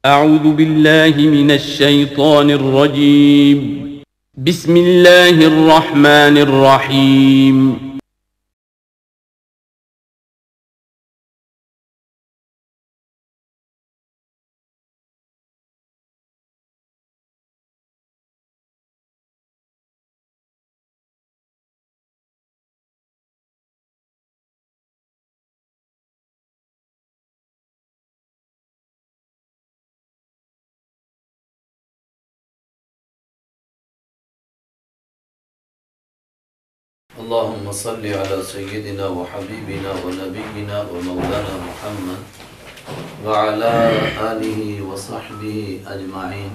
أعوذ بالله من الشيطان الرجيم. بسم الله الرحمن الرحيم. اللهم صل على سيدنا وحبيبنا ونبينا ومولانا محمد وعلى آله وصحبه أجمعين.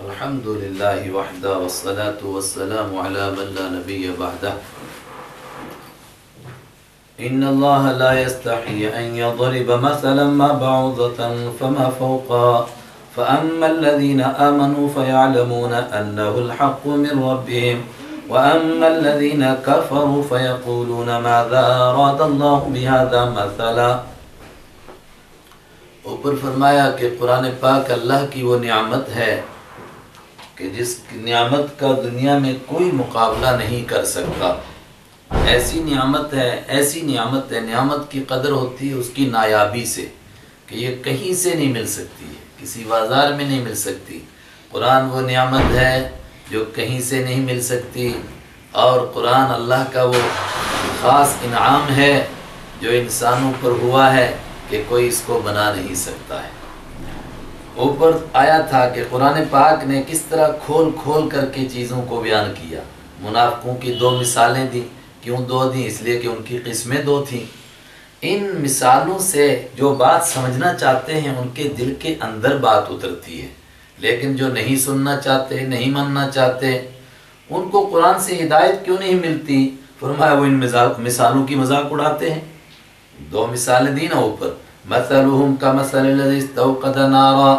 الحمد لله وحده والصلاة والسلام على من لا نبي بعده. إن الله لا يستحي أن يضرب مثلا ما بعوضة فما فوقها فأما الذين آمنوا فيعلمون أنه الحق من ربهم وأما الذين كفروا فيقولون ماذا أراد الله بهذا مثلا. اوپر فرمایا کہ قرآن پاک اللہ کی وہ نعمت ہے کہ جس نعمت کا دنیا میں کوئی مقابلہ نہیں کر سکتا. ایسی نعمت ہے نعمت کی قدر ہوتی ہے اس کی نایابی سے کہ یہ کہیں سے نہیں مل سکتی ہے، کسی بازار میں نہیں مل سکتی. قرآن وہ نعمت ہے جو کہیں سے نہیں مل سکتی، اور قرآن اللہ کا وہ خاص انعام ہے جو انسانوں پر ہوا ہے کہ کوئی اس کو بنا نہیں سکتا ہے. اوپر آیا تھا کہ قرآن پاک نے کس طرح کھول کھول کر کے چیزوں کو بیان کیا. منافقوں کی 2 مثالیں دی. کیوں 2 دیں؟ اس لیے کہ ان کی قسمیں 2 تھیں. ان مثالوں سے جو بات سمجھنا چاہتے ہیں ان کے دل کے اندر بات اترتی ہے، لیکن جو نہیں سننا چاہتے، نہیں ماننا چاہتے، ان کو قرآن سے ہدایت کیوں نہیں ملتی؟ فرمایا وہ ان مثالوں کی مذاق اڑاتے ہیں. 2 مثالیں دی نا اوپر. مثلہم کمثل الذی استوقد نارا،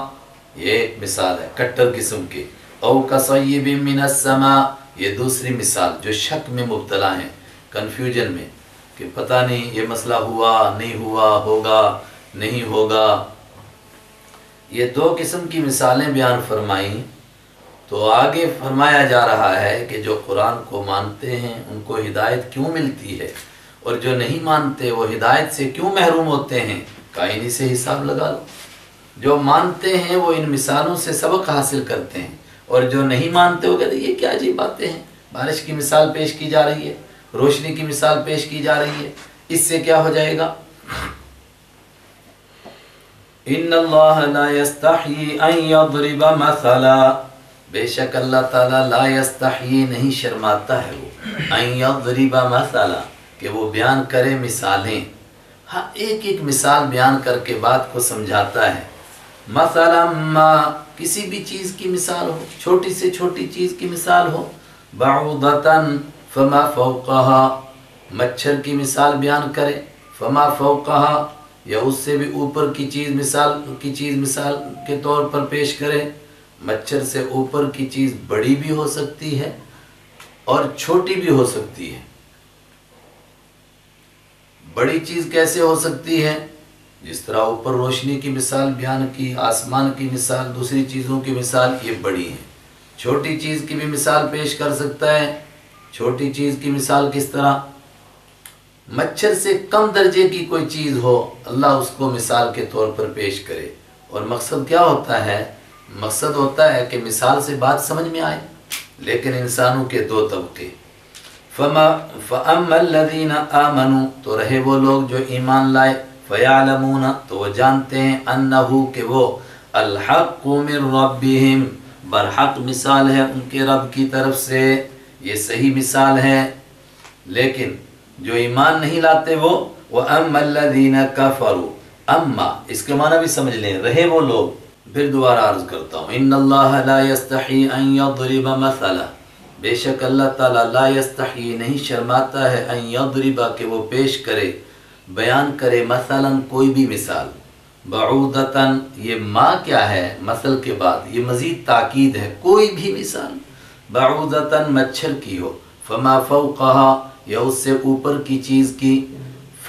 یہ ایک مثال ہے کٹر قسم کے. او کصیب من السماء، یہ دوسری مثال جو شک میں مبتلا ہیں، کنفیوژن میں کہ پتہ نہیں یہ مسئلہ ہوا نہیں ہوا، ہوگا نہیں ہوگا. یہ 2 قسم کی مثالیں بیان فرمائیں. تو آگے فرمایا جا رہا ہے کہ جو قرآن کو مانتے ہیں ان کو ہدایت کیوں ملتی ہے، اور جو نہیں مانتے وہ ہدایت سے کیوں محروم ہوتے ہیں. کائنی سے حساب لگا لو. جو مانتے ہیں وہ ان مثالوں سے سبق حاصل کرتے ہیں، اور جو نہیں مانتے وہ کہتے ہیں یہ کیا عجیب باتیں ہیں. بارش کی مثال پیش کی جا رہی ہے، روشنی کی مثال پیش کی جا رہی ہے، اس سے کیا ہو جائے گا؟ ان اللہ لا یستحیی ان یضرب مثلا، بے شک اللہ تعالیٰ لا یستحیی نہیں شرماتا ہے وہ، ان یضرب مثلا کہ وہ بیان کرے مثالیں. ہاں ایک ایک مثال بیان کر کے بات کو سمجھاتا ہے. مثلا ما، کسی بھی چیز کی مثال ہو، چھوٹی سے چھوٹی چیز کی مثال ہو. بعوضتاً فما فوقها، مچھر کی مثال بیان کرے. فما فوقها، یا اس سے بھی اوپر کی چیز مثال کے طور پر پیش کرے. مچھر سے اوپر کی چیز بڑی بھی ہو سکتی ہے اور چھوٹی بھی ہو سکتی ہے. بڑی چیز کیسے ہو سکتی ہے؟ جس طرح اوپر روشنی کی مثال بیان کی، آسمان کی مثال، دوسری چیزوں کی مثال، یہ بڑی ہے. چھوٹی چیز کی بھی مثال پیش کر سکتا ہے. چھوٹی چیز کی مثال کس طرح؟ مچھر سے کم درجے کی کوئی چیز ہو، اللہ اس کو مثال کے طور پر پیش کرے. اور مقصد کیا ہوتا ہے؟ مقصد ہوتا ہے کہ مثال سے بات سمجھ میں آئے. لیکن انسانوں کے 2 طبقے. فَأَمَّا الَّذِينَ آمَنُوا، تو رہے وہ لوگ جو ایمان لائے. فَيَعْلَمُونَ، تو وہ جانتے ہیں. أَنَّهُ، کہ وہ الْحَقُّ مِنْ رَبِّهِمْ، برحق مثال ہے ان کے رب کی طرف سے، یہ صحیح مثال ہے. لیکن جو ایمان نہیں لاتے وہ وَأَمَّا الَّذِينَ كَفَرُوا، اما اس کے معنی بھی سمجھ لیں، رہے وہ لوگ. پھر دوبارہ عرض کرتا ہوں، ان اللہ لا یستحی ان یضرب مثلا، بے شک اللہ تعالیٰ لا یستحی نہیں شرماتا ہے، ان یضرب کہ وہ پیش کرے، بیان کرے، مثلا کوئی بھی مثال. بعودتاً، یہ ما کیا ہے مثل کے بعد، یہ مزید تاکید ہے. کوئی بھی مثال بعودتاً مچھر کی ہو. فما فوقها، یا اس سے اوپر کی چیز کی.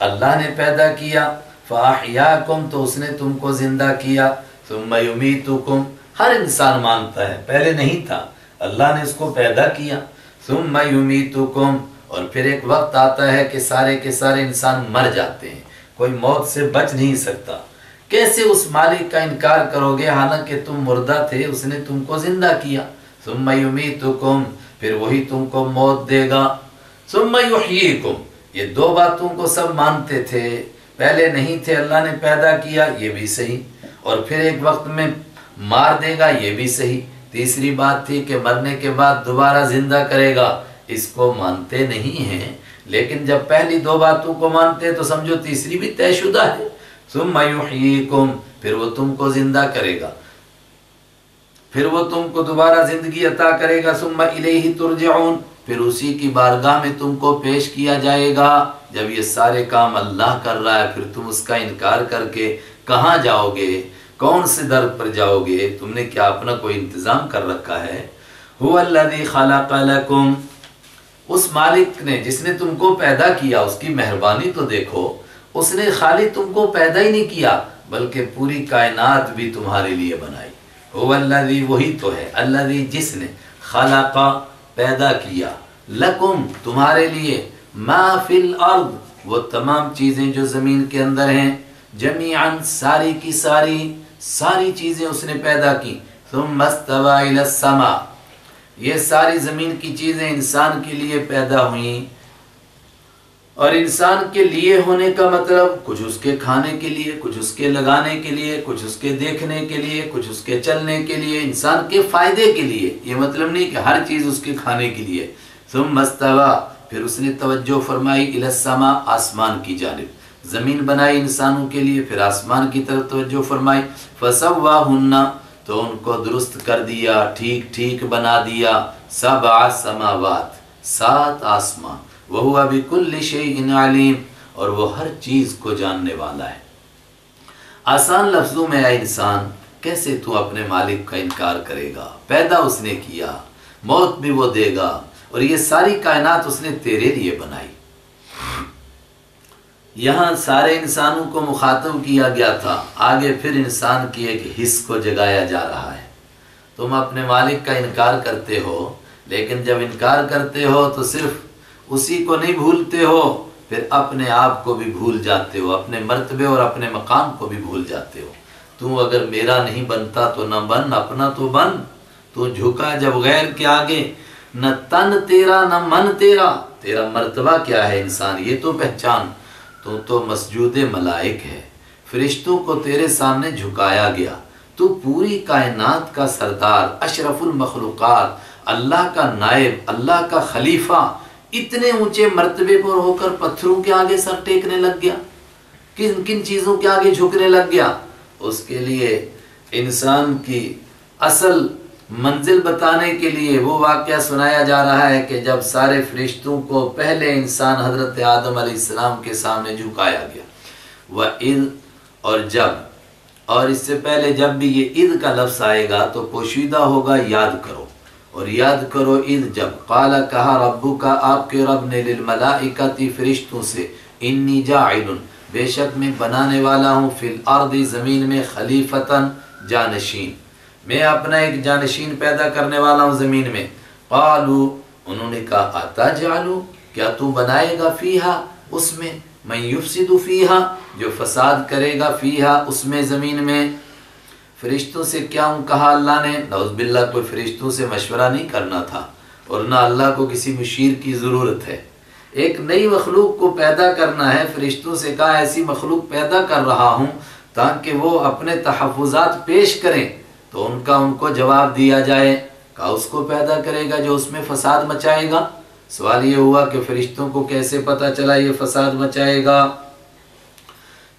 اللہ نے پیدا کیا، فاحیاکم تو اس نے تم کو زندہ کیا، ثم یمیتکم ہر انسان مانتا ہے پہلے نہیں تھا، اللہ نے اس کو پیدا کیا، ثم یمیتکم اور پھر ایک وقت آتا ہے کہ سارے کے سارے انسان مر جاتے ہیں، کوئی موت سے بچ نہیں سکتا۔ کیسے اس مالک کا انکار کرو گے حالانکہ تم مردہ تھے، اس نے تم کو زندہ کیا، ثم یمیتکم پھر وہی تم کو موت دے گا، ثم یحییکم یہ دو باتوں کو سب مانتے تھے، پہلے نہیں تھے اللہ نے پیدا کیا یہ بھی صحیح، اور پھر ایک وقت میں مار دے گا یہ بھی صحیح، تیسری بات تھی کہ مرنے کے بعد دوبارہ زندہ کرے گا، اس کو مانتے نہیں ہیں۔ لیکن جب پہلی دو باتوں کو مانتے تو سمجھو تیسری بھی طے شدہ ہے، ثم یحییکم پھر وہ تم کو زندہ کرے گا، پھر وہ تم کو دوبارہ زندگی عطا کرے گا، ثم الیہ ترجعون پھر اسی کی بارگاہ میں تم کو پیش کیا جائے گا۔ جب یہ سارے کام اللہ کر رہا ہے پھر تم اس کا انکار کر کے کہاں جاؤ گے؟ کون سے در پر جاؤ گے؟ تم نے کیا اپنا کوئی انتظام کر رکھا ہے؟ هو الذی خلق لکم اس مالک نے جس نے تم کو پیدا کیا، اس کی مہربانی تو دیکھو، اس نے خالی تم کو پیدا ہی نہیں کیا بلکہ پوری کائنات بھی تمہارے لیے بنائی۔ هو الذی وہی تو ہے، الذی جس نے خلق پیدا کیا، لکم تمہارے لیے، ما فی الارض وہ تمام چیزیں جو زمین کے اندر ہیں، جمیعاً ساری کی ساری چیزیں اس نے پیدا کی، ثم استوى الی السماء یہ ساری زمین کی چیزیں انسان کے لیے پیدا ہوئیں، اور انسان کے لیے ہونے کا مطلب کچھ اس کے کھانے کے لیے، کچھ اس کے لگانے کے لیے، کچھ اس کے دیکھنے کے لیے، کچھ اس کے چلنے کے لیے، انسان کے فائدے کے لیے، یہ مطلب نہیں کہ ہر چیز اس کے کھانے کے لیے۔ ثم استوى پھر اس نے توجہ فرمائی الی السماء آسمان کی جانب، زمین بنائی انسانوں کے لیے پھر آسمان کی طرف توجہ فرمائی، فسواہن تو ان کو درست کر دیا، ٹھیک بنا دیا، 7 سماوات 7 آسمان، وَهُوَ بِكُلِّ شَيْءٍ عَلِيمٌ اور وہ ہر چیز کو جاننے والا ہے۔ آسان لفظوں میں اے انسان کیسے تو اپنے مالک کا انکار کرے گا؟ پیدا اس نے کیا، موت بھی وہ دے گا، اور یہ ساری کائنات اس نے تیرے لیے بنائی۔ یہاں سارے انسانوں کو مخاطب کیا گیا تھا، آگے پھر انسان کی ایک حص کو جگایا جا رہا ہے۔ تم اپنے مالک کا انکار کرتے ہو، لیکن جب انکار کرتے ہو تو صرف اسی کو نہیں بھولتے ہو، پھر اپنے آپ کو بھی بھول جاتے ہو، اپنے مرتبے اور اپنے مقام کو بھی بھول جاتے ہو۔ تو اگر میرا نہیں بنتا تو نہ بن، اپنا تو بن۔ تو جھکا جب غیر کے آگے، نہ تن تیرا نہ من تیرا، تیرا مرتبہ کیا ہے انسان یہ تو پہچان۔ تو مسجود ملائک ہے، فرشتوں کو تیرے سامنے جھکایا گیا، تو پوری کائنات کا سردار، اشرف المخلوقات، اللہ کا نائب، اللہ کا خلیفہ، اتنے اونچے مرتبے پر ہو کر پتھروں کے آگے سر ٹیکنے لگ گیا، کن چیزوں کے آگے جھکنے لگ گیا؟ اس کے لیے انسان کی اصل منزل بتانے کے لیے وہ واقعہ سنایا جا رہا ہے کہ جب سارے فرشتوں کو پہلے انسان حضرت آدم علیہ السلام کے سامنے جھکایا گیا، وَإِذْ اور جب، اور اس سے پہلے جب بھی یہ اذ کا لفظ آئے گا تو پوشیدہ ہوگا، یاد کرو، اور یاد کرو اذ جب، قال کہا ربک آپ کے رب نے، للملائکۃ فرشتوں سے، انی جاعل بے شک میں بنانے والا ہوں، فی الارض زمین میں، خلیفتاً جانشین، میں اپنا ایک جانشین پیدا کرنے والا ہوں زمین میں۔ قالوا انہوں نے کہا اتجعل کیا تو بنائے گا فیہا اس میں، من یفسد فیہا جو فساد کرے گا، فیہا اس میں زمین میں۔ فرشتوں سے کیا کہا اللہ نے؟ نعوذ باللہ کوئی فرشتوں سے مشورہ نہیں کرنا تھا، اور نہ اللہ کو کسی مشیر کی ضرورت ہے۔ ایک نئی مخلوق کو پیدا کرنا ہے، فرشتوں سے کہا ایسی مخلوق پیدا کر رہا ہوں تاکہ وہ اپنے تحفظات پیش کریں تو ان کو جواب دیا جائے۔ کہا اس کو پیدا کرے گا جو اس میں فساد مچائے گا۔ سوال یہ ہوا کہ فرشتوں کو کیسے پتہ چلا یہ فساد مچائے گا؟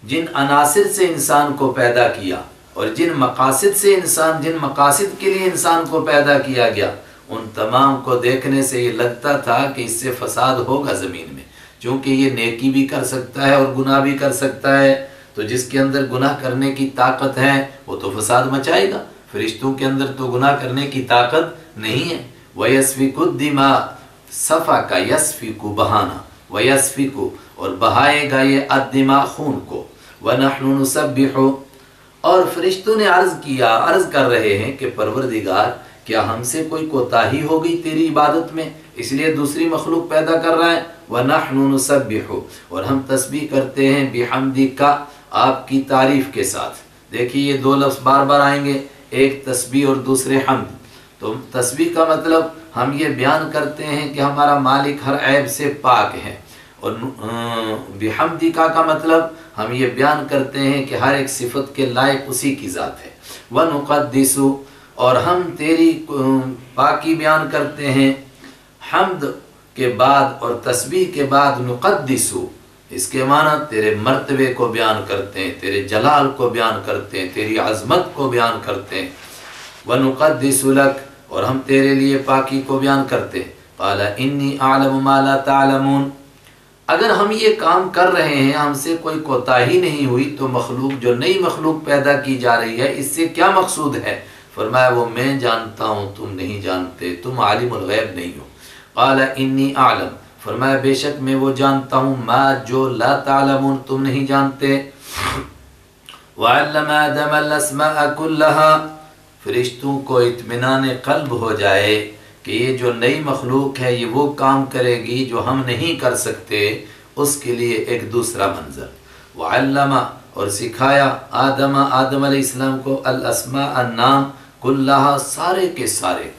جن عناصر سے انسان کو پیدا کیا اور جن مقاصد کے لیے انسان کو پیدا کیا گیا، ان تمام کو دیکھنے سے یہ لگتا تھا کہ اس سے فساد ہوگا زمین میں، چونکہ یہ نیکی بھی کر سکتا ہے اور گناہ بھی کر سکتا ہے، تو جس کے اندر گناہ کرنے کی طاقت ہے وہ تو فساد مچائے گا۔ فرشتوں کے اندر تو گناہ کرنے کی طاقت نہیں ہے۔ وَيَسْفِكُ الدِّمَاءَ صفا کا یسفیکو بہانا، ویسفیکو اور بہائے گا یہ الدماء خون کو، وَنَحْنُ نُسَبِّحُ، اور فرشتوں نے عرض کر رہے ہیں کہ پروردگار کیا ہم سے کوئی کوتاہی ہو گئی تیری عبادت میں، اس لیے دوسری مخلوق پیدا کر رہا ہے، وَنَحْنُ نُسَبِّحُ، اور ہم تسبیح کرتے ہیں بِحَمْدِكَ، آپ کی تعریف کے ساتھ۔ دیکھیے یہ دو لفظ بار بار آئیں گے، ایک تسبیح اور دوسرے حمد۔ تو تسبیح کا مطلب ہم یہ بیان کرتے ہیں کہ ہمارا مالک ہر عیب سے پاک ہے، اور بحمدکا کا مطلب ہم یہ بیان کرتے ہیں کہ ہر ایک صفت کے لائق اسی کی ذات ہے۔ ونقدس، اور ہم تیری پاکی بیان کرتے ہیں۔ حمد کے بعد اور تسبیح کے بعد نقدس، اس کے معنی تیرے مرتبے کو بیان کرتے ہیں، تیرے جلال کو بیان کرتے ہیں، تیری عظمت کو بیان کرتے ہیں۔ ونقدس لک، اور ہم تیرے لیے پاکی کو بیان کرتے ہیں۔ قال انی اعلم ما لا تعلمون، اگر ہم یہ کام کر رہے ہیں، ہم سے کوئی کوتاہی نہیں ہوئی، تو مخلوق جو نئی مخلوق پیدا کی جا رہی ہے اس سے کیا مقصود ہے؟ فرمایا وہ میں جانتا ہوں، تم نہیں جانتے، تم عالم الغیب نہیں ہو۔ قال انی اعلم، فرمایا بے شک میں وہ جانتا ہوں، ما جو لا تعلمون تم نہیں جانتے۔ وعلم آدم الاسماء كلها، فرشتوں کو اطمینان قلب ہو جائے کہ یہ جو نئی مخلوق ہے یہ وہ کام کرے گی جو ہم نہیں کر سکتے، اس کے لیے ایک دوسرا منظر۔ وعلم، اور سکھایا آدم علیہ السلام کو الاسماء نام، کلہا سارے کے سارے۔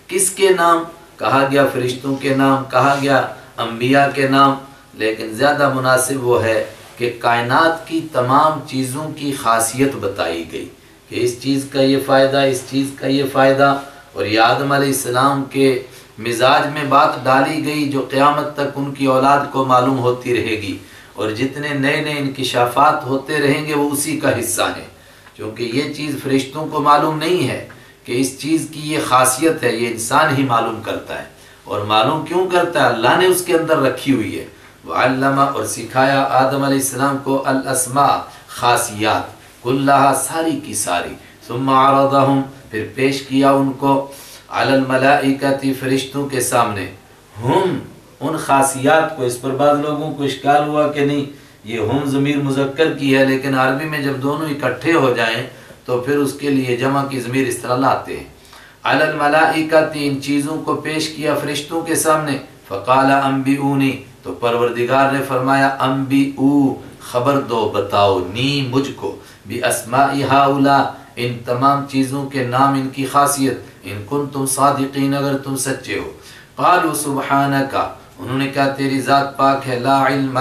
کس کے نام کہا گیا؟ فرشتوں کے نام کہا گیا، انبیاء کے نام، لیکن زیادہ مناسب وہ ہے کہ کائنات کی تمام چیزوں کی خاصیت بتائی گئی کہ اس چیز کا یہ فائدہ، اس چیز کا یہ فائدہ، اور یہ آدم علیہ السلام کے مزاج میں بات ڈالی گئی جو قیامت تک ان کی اولاد کو معلوم ہوتی رہے گی، اور جتنے نئے نئے انکشافات ہوتے رہیں گے وہ اسی کا حصہ ہیں، کیونکہ یہ چیز فرشتوں کو معلوم نہیں ہے کہ اس چیز کی یہ خاصیت ہے، یہ انسان ہی معلوم کرتا ہے، اور معلوم کیوں کرتا ہے؟ اللہ نے اس کے اندر رکھی ہوئی ہے۔ وعلم، اور سکھایا آدم علیہ السلام کو الاسماء خاصیات، کلہا ساری کی ساری، ثم عرضہم، پھر پیش کیا ان کو، علی الملائکۃ فرشتوں کے سامنے، ہم ان خاصیات کو۔ اس پر بعض لوگوں کو اشکال ہوا کہ نہیں یہ ہم ضمیر مذکر کی ہے، لیکن عربی میں جب دونوں اکٹھے ہو جائیں تو پھر اس کے لیے جمع کی ضمیر اس طرح لاتے ہیں۔ علی الملائکۃ، ان چیزوں کو پیش کیا فرشتوں کے سامنے۔ فقال انبئونی، تو پروردگار نے فرمایا انبئو، خبر دو، بتاؤ، نی مجھ کو، باسماء ہؤلاء، ان تمام چیزوں کے نام، ان کی خاصیت، ان کنتم صادقین، اگر تم سچے ہو۔ قالوا سبحانک، انہوں نے کہا تیری ذات پاک ہے، لا علم،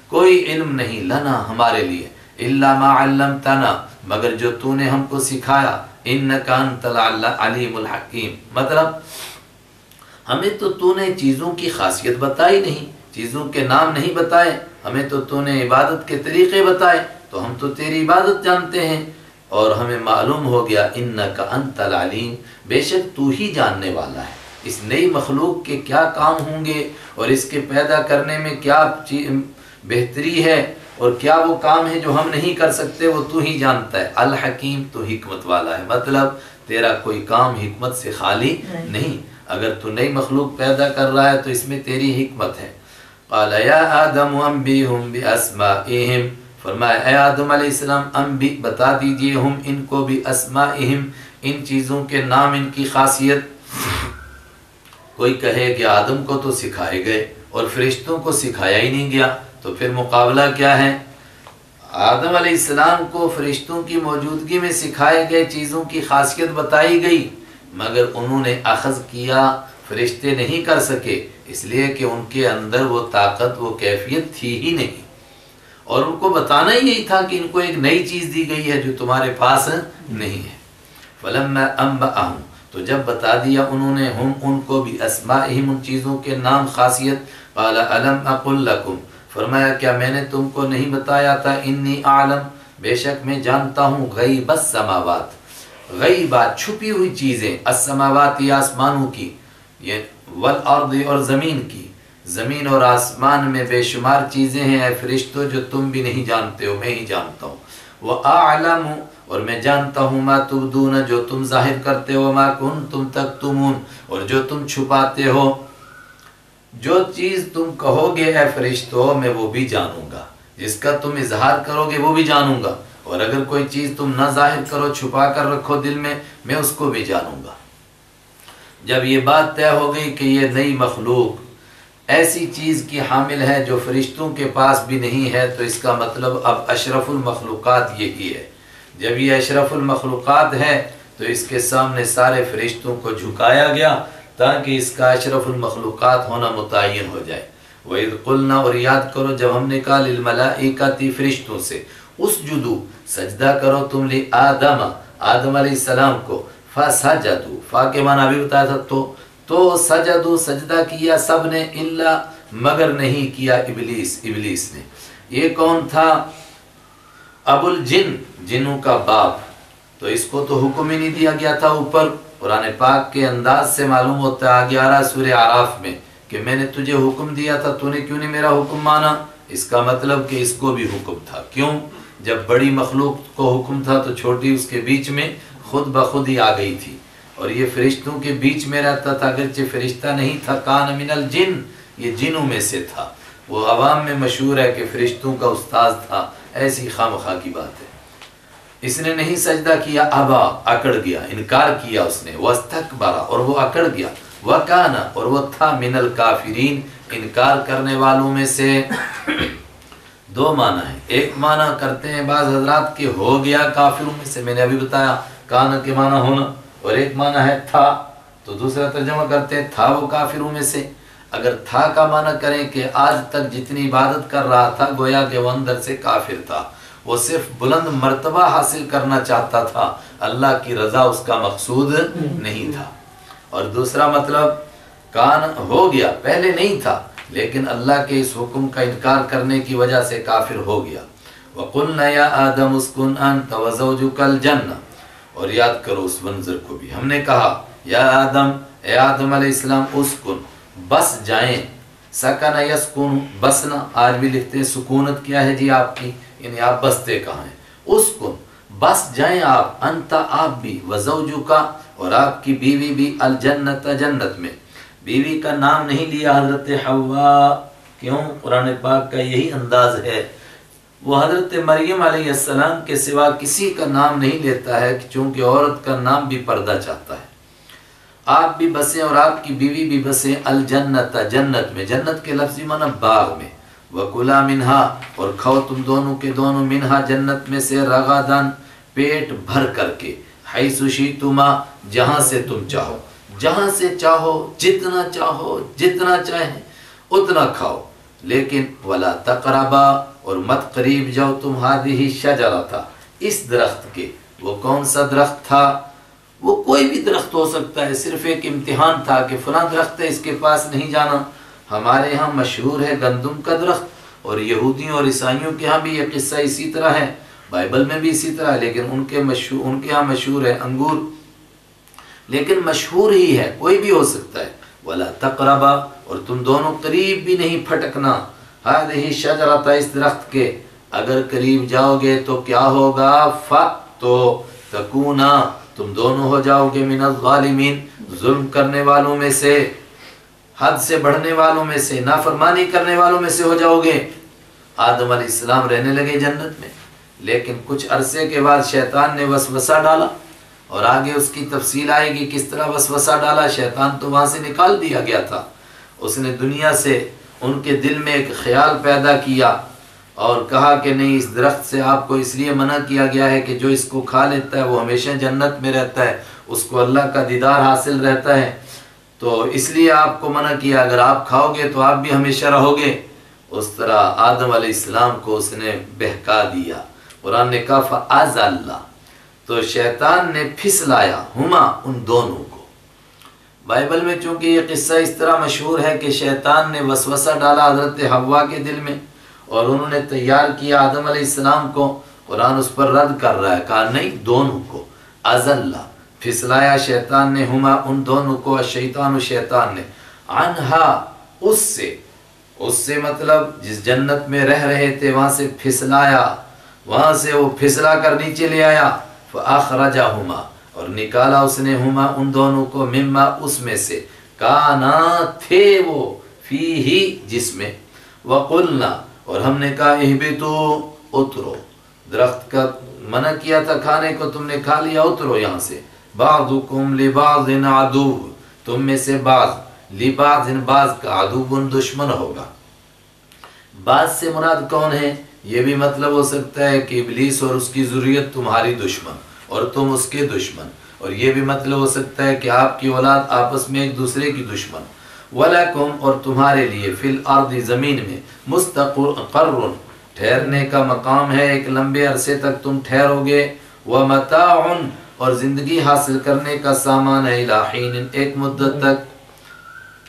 کوئی علم نہیں، لنا ہمارے لیے، الا ما علمتنا، مگر جو تو نے ہم کو سکھایا، انک انت العلیم الحکیم، مطلب ہمیں تو نے چیزوں کی خاصیت بتائی نہیں، چیزوں کے نام نہیں بتائے، ہمیں تو نے عبادت کے طریقے بتائے، تو ہم تو تیری عبادت جانتے ہیں، اور ہمیں معلوم ہو گیا انک انت العلیم، بے شک تو ہی جاننے والا ہے، اس نئی مخلوق کے کیا کام ہوں گے اور اس کے پیدا کرنے میں کیا بہتری ہے اور کیا وہ کام ہے جو ہم نہیں کر سکتے، وہ تو ہی جانتا ہے۔ الحکیم، تو حکمت والا ہے، مطلب تیرا کوئی کام حکمت سے خالی نہیں، اگر تو نئی مخلوق پیدا کر رہا ہے تو اس میں تیری حکمت ہے۔ قال یا آدم انبئہم باسمائہم، فرمایا اے آدم علیہ السلام بتا دیجئے ہم ان کو باسمائہم، ان چیزوں کے نام، ان کی خاصیت۔ کوئی کہے کہ آدم کو تو سکھائے گئے اور فرشتوں کو سکھایا ہی نہیں گیا، تو پھر مقابلہ کیا ہے؟ آدم علیہ السلام کو فرشتوں کی موجودگی میں سکھائے گئے چیزوں کی خاصیت بتائی گئی، مگر انہوں نے اخذ کیا، فرشتے نہیں کر سکے، اس لیے کہ ان کے اندر وہ طاقت، وہ کیفیت تھی ہی نہیں، اور ان کو بتانا ہی یہی تھا کہ ان کو ایک نئی چیز دی گئی ہے جو تمہارے پاس نہیں ہے۔ فلما انبأہم، تو جب بتا دیا انہوں نے ہم ان کو بھی اسمائہم، ان چیزوں کے نام، خاصیت، قال الم اقل لکم، فرمایا کیا میں نے تم کو نہیں بتایا تھا، انی اعلم، بے شک میں جانتا ہوں، غیب السماوات، غیبات چھپی ہوئی چیزیں، السماوات یہ آسمانوں کی، یہ والارض اور زمین کی، زمین اور آسمان میں بے شمار چیزیں ہیں اے فرشتوں جو تم بھی نہیں جانتے ہو، میں ہی جانتا ہوں۔ وَأَعْلَمُ، اور میں جانتا ہوں، ما تبدون، جو تم ظاہر کرتے ہو، ما کنتم تکتمون، اور جو تم چھپاتے ہو۔ جو چیز تم کہو گے اے فرشتوں میں وہ بھی جانوں گا، جس کا تم اظہار کرو گے وہ بھی جانوں گا، اور اگر کوئی چیز تم نہ ظاہر کرو، چھپا کر رکھو دل میں اس کو بھی جانوں گا۔ جب یہ بات طے ہو گئی کہ یہ نئی مخلوق ایسی چیز کی حامل ہے جو فرشتوں کے پاس بھی نہیں ہے، تو اس کا مطلب اب اشرف المخلوقات یہی ہے۔ جب یہ اشرف المخلوقات ہے تو اس کے سامنے سارے فرشتوں کو جھکایا گیا تاکہ اس کا اشرف المخلوقات ہونا متعین ہو جائے۔ وَإِذْ قُلْنَا، اور یاد کرو جب ہم نے کہا لِلْمَلَائِكَةِ فرشتوں سے، اسجدوا سجدہ کرو تم لِآدَمَ آدم علیہ السلام کو، فَسَجَدُوا فا کے معنی ابھی بتایا تھا، تو سجدوا سجدہ کیا سب نے، الا مگر نہیں کیا ابلیس نے۔ یہ کون تھا؟ ابو الجن، جنوں کا باپ، تو اس کو تو حکم ہی نہیں دیا گیا تھا اوپر۔ قرآن پاک کے انداز سے معلوم ہوتا ہے 11 سورہ اعراف میں کہ میں نے تجھے حکم دیا تھا، تو نے کیوں نہیں میرا حکم مانا؟ اس کا مطلب کہ اس کو بھی حکم تھا۔ کیوں؟ جب بڑی مخلوق کو حکم تھا تو چھوٹی اس کے بیچ میں خود بخود ہی آ گئی تھی، اور یہ فرشتوں کے بیچ میں رہتا تھا، اگرچہ فرشتہ نہیں تھا، کان من الجن، یہ جنوں میں سے تھا۔ وہ عوام میں مشہور ہے کہ فرشتوں کا استاذ تھا، ایسی خامخواہ کی بات ہے۔ اس نے نہیں سجدہ کیا، ابا اکڑ گیا، انکار کیا اس نے، واستکبر اور وہ اکڑ گیا، وکانا اور وہ تھا من الکافرین انکار کرنے والوں میں سے۔ دو معنی ہیں، ایک معنی کرتے ہیں بعض حضرات کہ ہو گیا کافروں میں سے، میں نے ابھی بتایا کانا کے معنی ہونا، اور ایک معنی ہے تھا، تو دوسرا ترجمہ کرتے ہیں تھا وہ کافروں میں سے۔ اگر تھا کا معنی کریں کہ آج تک جتنی عبادت کر رہا تھا گویا کہ وہ اندر سے کافر تھا، وہ صرف بلند مرتبہ حاصل کرنا چاہتا تھا، اللہ کی رضا اس کا مقصود نہیں تھا۔ اور دوسرا مطلب کان ہو گیا، پہلے نہیں تھا لیکن اللہ کے اس حکم کا انکار کرنے کی وجہ سے کافر ہو گیا۔ وَقُلْنَا يَا آدَمُ اسْكُنْ أَنْتَ وَزَوْجُكَ الْجَنَّةَ، اور یاد کرو اس منظر کو بھی، ہم نے کہا یا آدم، اے آدم علیہ السلام، اسکن بس جائیں، سکن یسکن بسنا، آج بھی لکھتے ہیں سکونت کیا ہے جی آپ کی، یعنی آپ بستے کہاں ہیں، اسکن بس جائیں آپ، انت آپ بھی، وزوجکا اور آپ کی بیوی بھی، الجنت جنت میں۔ بیوی کا نام نہیں لیا حضرت حوا، کیوں؟ قرآن پاک کا یہی انداز ہے، وہ حضرت مریم علیہ السلام کے سوا کسی کا نام نہیں لیتا ہے، چونکہ عورت کا نام بھی پردہ چاہتا ہے۔ آپ بھی بسیں اور آپ کی بیوی بھی بسیں، الجنت جنت میں، جنت کے لفظی معنی باغ میں، وَكُلَا مِنْهَا اور کھاؤ تم دونوں کے دونوں، منہا جنت میں سے، رغداً پیٹ بھر کر کے، حیث شئتما جہاں سے تم چاہو، جہاں سے چاہو، جتنا چاہو، جتنا چاہیں اتنا کھاؤ، لیکن وَلَا تَقْرَبَا اور مت قریب جاؤ تم، ہذہ شجرۃ اس درخت کے۔ وہ کون سا درخت تھا؟ وہ کوئی بھی درخت ہو سکتا ہے، صرف ایک امتحان تھا کہ فلاں درخت ہے اس کے پاس نہیں جانا۔ ہمارے ہاں مشہور ہے گندم کا درخت، اور یہودیوں اور عیسائیوں کے ہاں بھی یہ قصہ اسی طرح ہے، بائبل میں بھی اسی طرح ہے، لیکن ان کے ہاں مشہور ہے انگور، لیکن مشہور ہی ہے، کوئی بھی ہو سکتا ہے۔ وَلَا تَقْرَبَا اور تم دونوں قریب بھی نہیں پھٹکنا، ہذہ شجرۃ اس درخت کے، اگر قریب جاؤ گے تو کیا ہوگا؟ تو تکونا تم دونوں ہو جاؤ گے، من الظالمین ظلم کرنے والوں میں سے، حد سے بڑھنے والوں میں سے، نافرمانی کرنے والوں میں سے ہو جاؤ گے۔ آدم علیہ السلام رہنے لگے جنت میں، لیکن کچھ عرصے کے بعد شیطان نے وسوسہ ڈالا، اور آگے اس کی تفصیل آئے گی کس طرح وسوسہ ڈالا۔ شیطان تو وہاں سے نکال دیا گیا تھا، اس نے دنیا سے ان کے دل میں ایک خیال پیدا کیا اور کہا کہ نہیں، اس درخت سے آپ کو اس لیے منع کیا گیا ہے کہ جو اس کو کھا لیتا ہے وہ ہمیشہ جنت میں رہتا ہے، اس کو اللہ کا دیدار حاصل رہتا ہے، تو اس لیے آپ کو منع کیا، اگر آپ کھاؤ گے تو آپ بھی ہمیشہ رہو گے۔ اس طرح آدم علیہ السلام کو اس نے بہکا دیا۔ قرآن نے کہا فَأَزَلَّ تو شیطان نے پھسلایا ہما ان دونوں کو۔ بائبل میں چونکہ یہ قصہ اس طرح مشہور ہے کہ شیطان نے وسوسہ ڈالا حضرت حوا کے دل میں، اور انہوں نے تیار کیا آدم علیہ السلام کو، قرآن اس پر رد کر رہا ہے، کہا نہیں، دونوں کو، ازلّہ پھسلایا شیطان نے، ہما ان دونوں کو، الشیطان شیطان نے، عنہا اس سے مطلب جس جنت میں رہ رہے تھے وہاں سے پھسلایا، وہاں سے وہ پھسلا کر نیچے لے آیا، فاخرجہما اور نکالا اس نے، ہما ان دونوں کو، مما اس میں سے، کانا تھے وہ فیہی جس میں، وقلنا اور ہم نے کہا اہبتو اترو، درخت کا منع کیا تھا کھانے کو، تم نے کھا لیا، اترو یہاں سے، بعضکم لبعض عدو، تم میں سے بعض لبعض بعض کا عدو دشمن ہوگا۔ بعض سے مراد کون ہے؟ یہ بھی مطلب ہو سکتا ہے کہ ابلیس اور اس کی ذریت تمہاری دشمن اور تم اس کے دشمن، اور یہ بھی مطلب ہو سکتا ہے کہ آپ کی اولاد آپس میں ایک دوسرے کی دشمن۔ وَلَكُمْ اور تمہارے لیے فی الارض زمین میں مستقر ٹھہرنے کا مقام ہے، ایک لمبے عرصے تک تم ٹھہرو گے، وَمَتَاعٌ اور زندگی حاصل کرنے کا سامان ہے، اِلیٰ حین ایک مدت تک،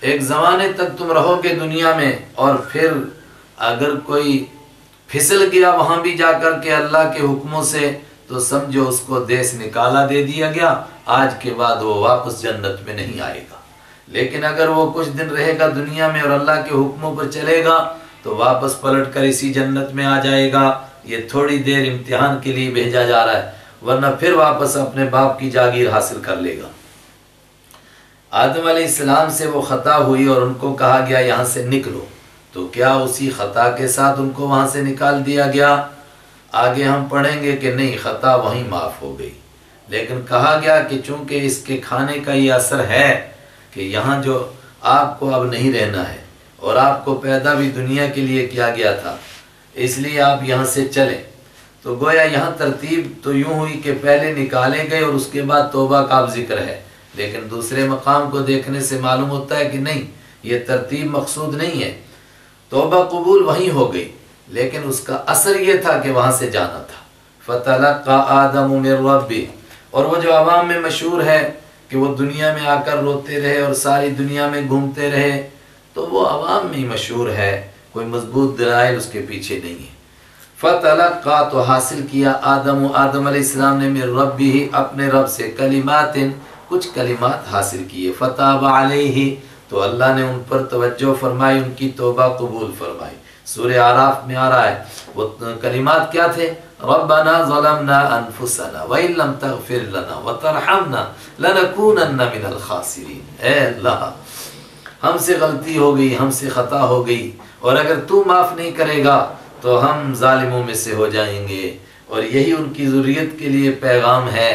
ایک زمانے تک تم رہو گے دنیا میں، اور پھر اگر کوئی پھسل گیا وہاں بھی جا کر کے اللہ کے حکموں سے تو سمجھو اس کو دیس نکالا دے دیا گیا، آج کے بعد وہ واپس جنت میں نہیں آئے گا۔ لیکن اگر وہ کچھ دن رہے گا دنیا میں اور اللہ کے حکموں پر چلے گا تو واپس پلٹ کر اسی جنت میں آ جائے گا۔ یہ تھوڑی دیر امتحان کے لیے بھیجا جا رہا ہے، ورنہ پھر واپس اپنے باپ کی جاگیر حاصل کر لے گا۔ آدم علیہ السلام سے وہ خطا ہوئی اور ان کو کہا گیا یہاں سے نکلو، تو کیا اسی خطا کے ساتھ ان کو وہاں سے نکال دیا گیا؟ آگے ہم پڑھیں گے کہ نہیں، خطا وہیں معاف ہو گئی، لیکن کہا گیا کہ چونکہ اس کے کھانے کا یہ اثر ہے کہ یہاں جو آپ کو اب نہیں رہنا ہے، اور آپ کو پیدا بھی دنیا کے لیے کیا گیا تھا، اس لیے آپ یہاں سے چلیں۔ تو گویا یہاں ترتیب تو یوں ہوئی کہ پہلے نکالے گئے اور اس کے بعد توبہ کا اب ذکر ہے، لیکن دوسرے مقام کو دیکھنے سے معلوم ہوتا ہے کہ نہیں، یہ ترتیب مقصود نہیں ہے۔ توبہ قبول وہیں ہو گئی، لیکن اس کا اثر یہ تھا کہ وہاں سے جانا تھا۔ فَتَلَقَّى آدَمُ مِن رَبِّهِ، اور وہ جو عوام میں مشہور ہے کہ وہ دنیا میں آ کر روتے رہے اور ساری دنیا میں گھومتے رہے، تو وہ عوام میں ہی مشہور ہے، کوئی مضبوط دلائل اس کے پیچھے نہیں ہے۔ فَتَلَقَّى تو حاصل کیا آدم علیہ السلام نے من ربہ اپنے رب سے کلمات کچھ کلمات حاصل کیے، فَتَابَ عَلَيْهِ تو اللہ نے ان پر توجہ فرمائی، ان کی توبہ قبول فرمائی۔ سورہ اعراف میں آ رہا ہے وہ کلمات کیا تھے؟ ربنا ظلمنا انفسنا وان لم تغفر لنا وترحمنا لنکونن من الخاسرین، اے اللہ ہم سے غلطی ہو گئی، ہم سے خطا ہو گئی، اور اگر تو معاف نہیں کرے گا تو ہم ظالموں میں سے ہو جائیں گے۔ اور یہی ان کی ذریت کے لیے پیغام ہے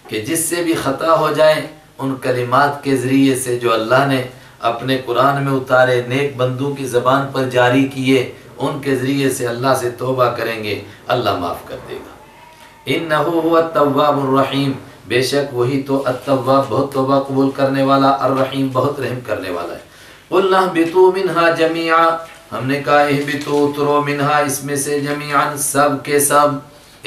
کہ جس سے بھی خطا ہو جائے، ان کلمات کے ذریعے سے جو اللہ نے اپنے قرآن میں اتارے، نیک بندوں کی زبان پر جاری کیے، ان کے ذریعے سے اللہ سے توبہ کریں گے، اللہ معاف کر دے گا۔ انہ هو التواب الرحیم، بے شک وہی تو التواب بہت توبہ قبول کرنے والا، الرحیم بہت رحم کرنے والا ہے۔ قلنا اہبطوا منہا جمیعا، ہم نے کہا اہبطوا اترو منہا اس میں سے جمیعا سب کے سب۔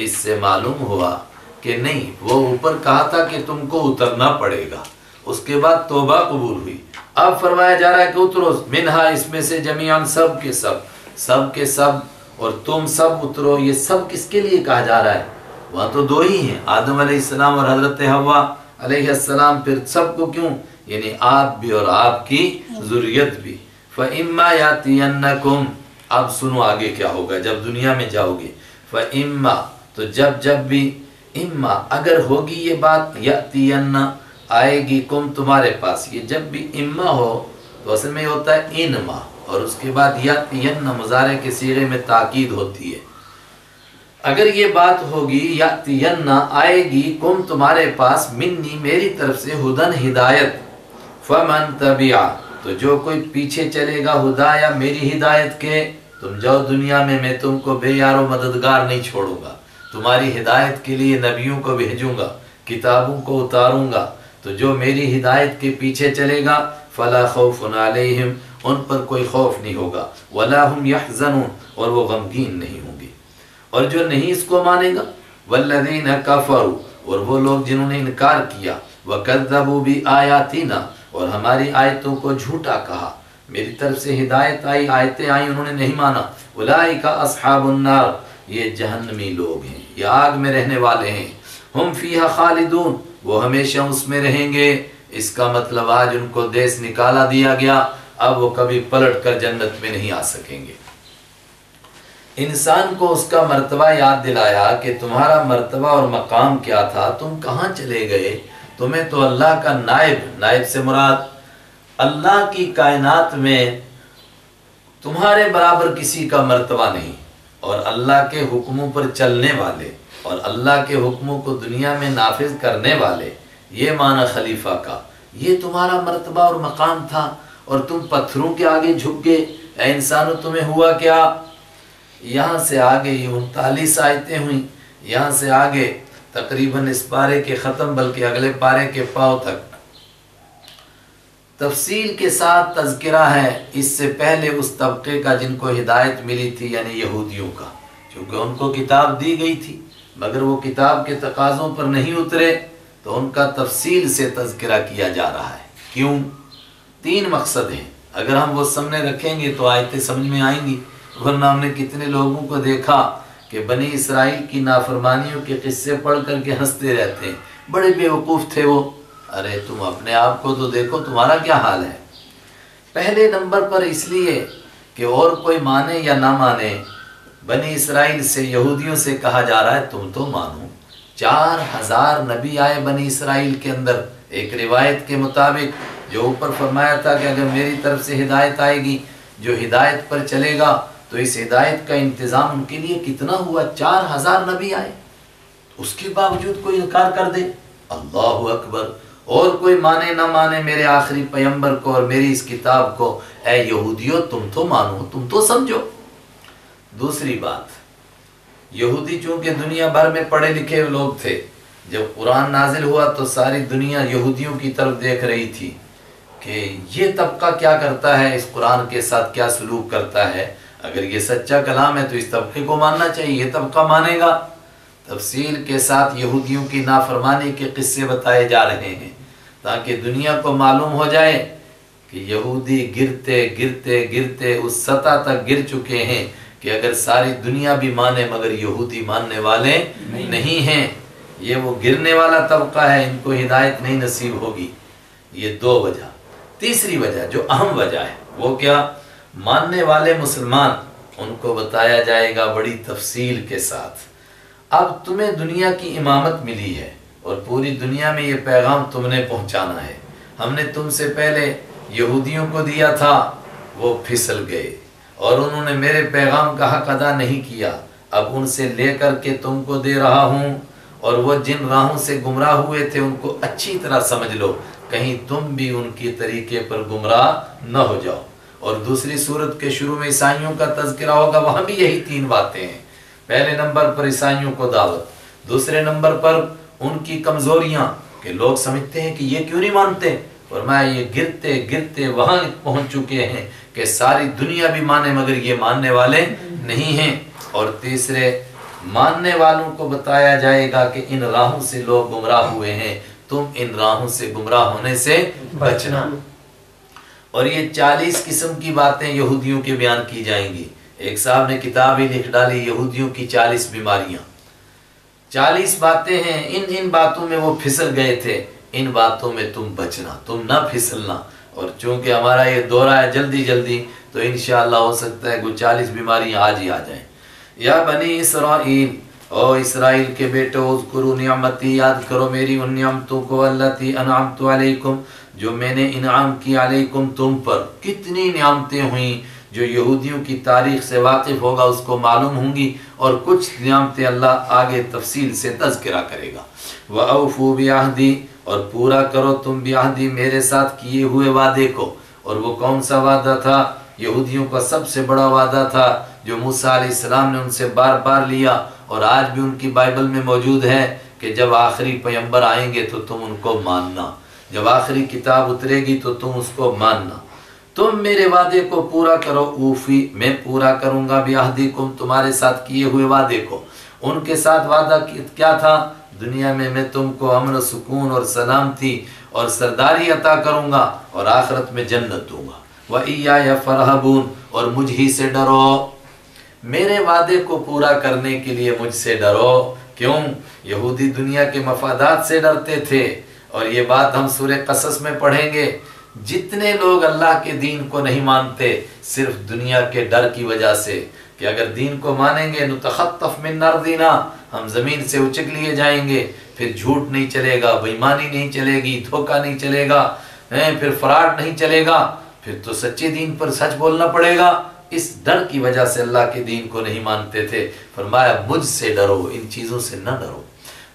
اس سے معلوم ہوا کہ نہیں، وہ اوپر کہا تھا کہ تم کو اترنا پڑے گا، اس کے بعد توبہ قبول ہوئی، اب فرمایا جا رہا ہے کہ اترو منہا اس میں سے جمیعاً سب کے سب، سب کے سب، اور تم سب اترو۔ یہ سب کس کے لیے کہا جا رہا ہے؟ وہاں تو دو ہی ہیں، آدم علیہ السلام اور حضرت حوا علیہ السلام، پھر سب کو کیوں؟ یعنی آپ بھی اور آپ کی ذریت بھی۔ فَإِمَّا يَأْتِيَنَّكُمْ، اب سنو آگے کیا ہوگا جب دنیا میں جاؤ گے۔ فَإِمَّا تو جب بھی، اما اگر ہوگی یہ بات، یأتین آئے گی، کم تمہارے پاس، یہ جب بھی اما ہو تو اصل میں ہوتا ہے انما، اور اس کے بعد یأتین مضارع کے صیغے میں تاکید ہوتی ہے۔ اگر یہ بات ہوگی یأتین آئے گی، کم تمہارے پاس، منی میری طرف سے، ہدن ہدایت، فمن تبع تو جو کوئی پیچھے چلے گا ہدایہ میری ہدایت کے، تم جاؤ دنیا میں تم کو بے یار و مددگار نہیں چھوڑوں گا، تمہاری ہدایت کے لیے نبیوں کو بھیجوں گا، کتابوں کو اتاروں گا، تو جو میری ہدایت کے پیچھے چلے گا فلا خوف علیہم، ان پر کوئی خوف نہیں ہوگا، ولا هم يحزنون اور وہ غمگین نہیں ہوں گے۔ اور جو نہیں اس کو مانے گا، والذین کفروا اور وہ لوگ جنہوں نے انکار کیا، وکذبوا بآیاتنا اور ہماری آیتوں کو جھوٹا کہا، میری طرف سے ہدایت آئی، آیتیں آئیں، انہوں نے نہیں مانا، اولئک اصحاب النار یہ جہنمی لوگ ہیں، یہ آگ میں رہنے والے ہیں، ہم فیہا خالدون وہ ہمیشہ اس میں رہیں گے۔ اس کا مطلب آج ان کو دیس نکالا دیا گیا، اب وہ کبھی پلٹ کر جنت میں نہیں آ سکیں گے۔ انسان کو اس کا مرتبہ یاد دلایا کہ تمہارا مرتبہ اور مقام کیا تھا، تم کہاں چلے گئے، تمہیں تو اللہ کا نائب سے مراد اللہ کی کائنات میں تمہارے برابر کسی کا مرتبہ نہیں، اور اللہ کے حکموں پر چلنے والے اور اللہ کے حکموں کو دنیا میں نافذ کرنے والے، یہ معنی خلیفہ کا، یہ تمہارا مرتبہ اور مقام تھا، اور تم پتھروں کے آگے جھک گئے۔ اے انسانو تمہیں ہوا کیا؟ یہاں سے آگے یہ 39 آیتیں ہوئیں، یہاں سے آگے تقریباً اس پارے کے ختم، بلکہ اگلے پارے کے پاؤں تک تفصیل کے ساتھ تذکرہ ہے اس سے پہلے اس طبقے کا جن کو ہدایت ملی تھی، یعنی یہودیوں کا، چونکہ ان کو کتاب دی گئی تھی مگر وہ کتاب کے تقاضوں پر نہیں اترے، تو ان کا تفصیل سے تذکرہ کیا جا رہا ہے۔ کیوں؟ 3 مقصد ہیں، اگر ہم وہ سامنے رکھیں گے تو آیتیں سمجھ میں آئیں گی، ورنہ ہم نے کتنے لوگوں کو دیکھا کہ بنی اسرائیل کی نافرمانیوں کے قصے پڑھ کر کے ہنستے رہتے ہیں، بڑے بیوقوف تھے وہ۔ ارے تم اپنے آپ کو تو دیکھو، تمہارا کیا حال ہے۔ پہلے نمبر پر اس لیے کہ اور کوئی مانے یا نہ مانے، بنی اسرائیل سے، یہودیوں سے کہا جا رہا ہے تم تو مانو۔ 4000 نبی آئے بنی اسرائیل کے اندر، ایک روایت کے مطابق جو اوپر فرمایا تھا کہ اگر میری طرف سے ہدایت آئے گی، جو ہدایت پر چلے گا تو اس ہدایت کا انتظام ان کے لیے کتنا ہوا، 4000 نبی آئے، اس کے باوجود کوئی انکار کر دے، اللہ اکبر۔ اور کوئی مانے نہ مانے میرے آخری پیغمبر کو اور میری اس کتاب کو، اے یہودیو تم تو مانو، تم تو سمجھو۔ دوسری بات، یہودی چونکہ دنیا بھر میں پڑھے لکھے لوگ تھے، جب قرآن نازل ہوا تو ساری دنیا یہودیوں کی طرف دیکھ رہی تھی کہ یہ طبقہ کیا کرتا ہے، اس قرآن کے ساتھ کیا سلوک کرتا ہے، اگر یہ سچا کلام ہے تو اس طبقے کو ماننا چاہیے، یہ طبقہ مانے گا۔ تفصیل کے ساتھ یہودیوں کی نافرمانی کے قصے بتائے جا رہے ہیں تاکہ دنیا کو معلوم ہو جائے کہ یہودی گرتے گرتے گرتے اس سطح تک گر چکے ہیں کہ اگر ساری دنیا بھی مانے مگر یہودی ماننے والے نہیں ہیں، یہ وہ گرنے والا طبقہ ہے، ان کو ہدایت نہیں نصیب ہوگی۔ یہ 2 وجہ۔ تیسری وجہ جو اہم وجہ ہے وہ کیا؟ ماننے والے مسلمان، ان کو بتایا جائے گا بڑی تفصیل کے ساتھ، اب تمہیں دنیا کی امامت ملی ہے اور پوری دنیا میں یہ پیغام تم نے پہنچانا ہے۔ ہم نے تم سے پہلے یہودیوں کو دیا تھا، وہ پھسل گئے اور انہوں نے میرے پیغام کا حق ادا نہیں کیا، اب ان سے لے کر کے تم کو دے رہا ہوں، اور وہ جن راہوں سے گمراہ ہوئے تھے ان کو اچھی طرح سمجھ لو، کہیں تم بھی ان کی طریقے پر گمراہ نہ ہو جاؤ۔ اور دوسری صورت کے شروع میں عیسائیوں کا تذکرہ ہوگا، وہاں بھی یہی 3 باتیں ہیں۔ پہلے نمبر پر عیسائیوں کو دعوت، دوسرے نمبر پر ان کی کمزوریاں کہ لوگ سمجھتے ہیں کہ یہ کیوں نہیں مانتے، فرمایا یہ گرتے گرتے وہاں پہنچ چکے ہیں کہ ساری دنیا بھی مانے مگر یہ ماننے والے نہیں ہیں۔ اور تیسرے، ماننے والوں کو بتایا جائے گا کہ ان راہوں سے لوگ گمراہ ہوئے ہیں، تم ان راہوں سے گمراہ ہونے سے بچنا۔ اور یہ 40 قسم کی باتیں یہودیوں کے بیان کی جائیں گی۔ ایک صاحب نے کتاب ہی لکھ ڈالی، یہودیوں کی 40 بیماریاں، 40 باتیں ہیں، ان باتوں میں وہ پھسل گئے تھے، ان باتوں میں تم بچنا، تم نہ پھسلنا۔ اور چونکہ ہمارا یہ دورہ ہے جلدی جلدی، تو انشاءاللہ ہو سکتا ہے کوئی 40 بیماریاں آج ہی آ جائیں۔ یا بنی اسرائیل، او اسرائیل کے بیٹو، اذکروا نعمتی، یاد کرو میری ان نعمتوں کو، التی انعمت علیکم، جو میں نے انعام کی، علیکم تم پر۔ کتنی نعمتیں ہوئیں، جو یہودیوں کی تاریخ سے واقف ہوگا اس کو معلوم ہوں گی، اور کچھ نعمتیں اللہ آگے تفصیل سے تذکرہ کرے گا۔ وَأَوْفُوا بِعَهْدِي، اور پورا کرو تم بعہدی، میرے ساتھ کیے ہوئے وعدے کو۔ اور وہ کون سا وعدہ تھا؟ یہودیوں کا سب سے بڑا وعدہ تھا جو موسیٰ علیہ السلام نے ان سے بار بار لیا، اور آج بھی ان کی بائبل میں موجود ہے کہ جب آخری پیغمبر آئیں گے تو تم ان کو ماننا، جب آخری کتاب اترے گی تو تم اس کو ماننا۔ تم میرے وعدے کو پورا کرو، اوفی، میں پورا کروں گا بعہدکم، تمہارے ساتھ کیے ہوئے وعدے کو۔ ان کے ساتھ وعدہ کیا تھا؟ دنیا میں تم کو امن و سکون اور سلامتی اور سرداری عطا کروں گا، اور آخرت میں جنت دوں گا۔ وَإِيَّايَ فَارْهَبُونِ، اور مجھ ہی سے ڈرو، میرے وعدے کو پورا کرنے کے لیے مجھ سے ڈرو۔ کیوں؟ یہودی دنیا کے مفادات سے ڈرتے تھے، اور یہ بات ہم سورہ قصص میں پڑھیں گے۔ جتنے لوگ اللہ کے دین کو نہیں مانتے صرف دنیا کے ڈر کی وجہ سے کہ اگر دین کو مانیں گے نتخطف من ارضنا، ہم زمین سے اچک لیے جائیں گے، پھر جھوٹ نہیں چلے گا، بے ایمانی نہیں چلے گی، دھوکہ نہیں چلے گا، پھر فراڈ نہیں چلے گا، پھر تو سچے دین پر سچ بولنا پڑے گا، اس ڈر کی وجہ سے اللہ کے دین کو نہیں مانتے تھے۔ فرمایا مجھ سے ڈرو، ان چیزوں سے نہ ڈرو۔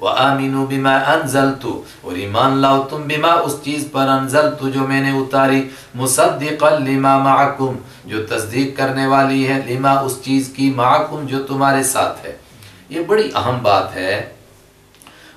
وَآمِنُوا بِمَا أَنزَلْتُ، اور ایمان لاؤ تم بما اس چیز پر انزلت جو میں نے اتاری، مصدقا لما معکم جو تصدیق کرنے والی ہے، لما اس چیز کی، معکم جو تمہارے ساتھ ہے۔ یہ بڑی اہم بات ہے۔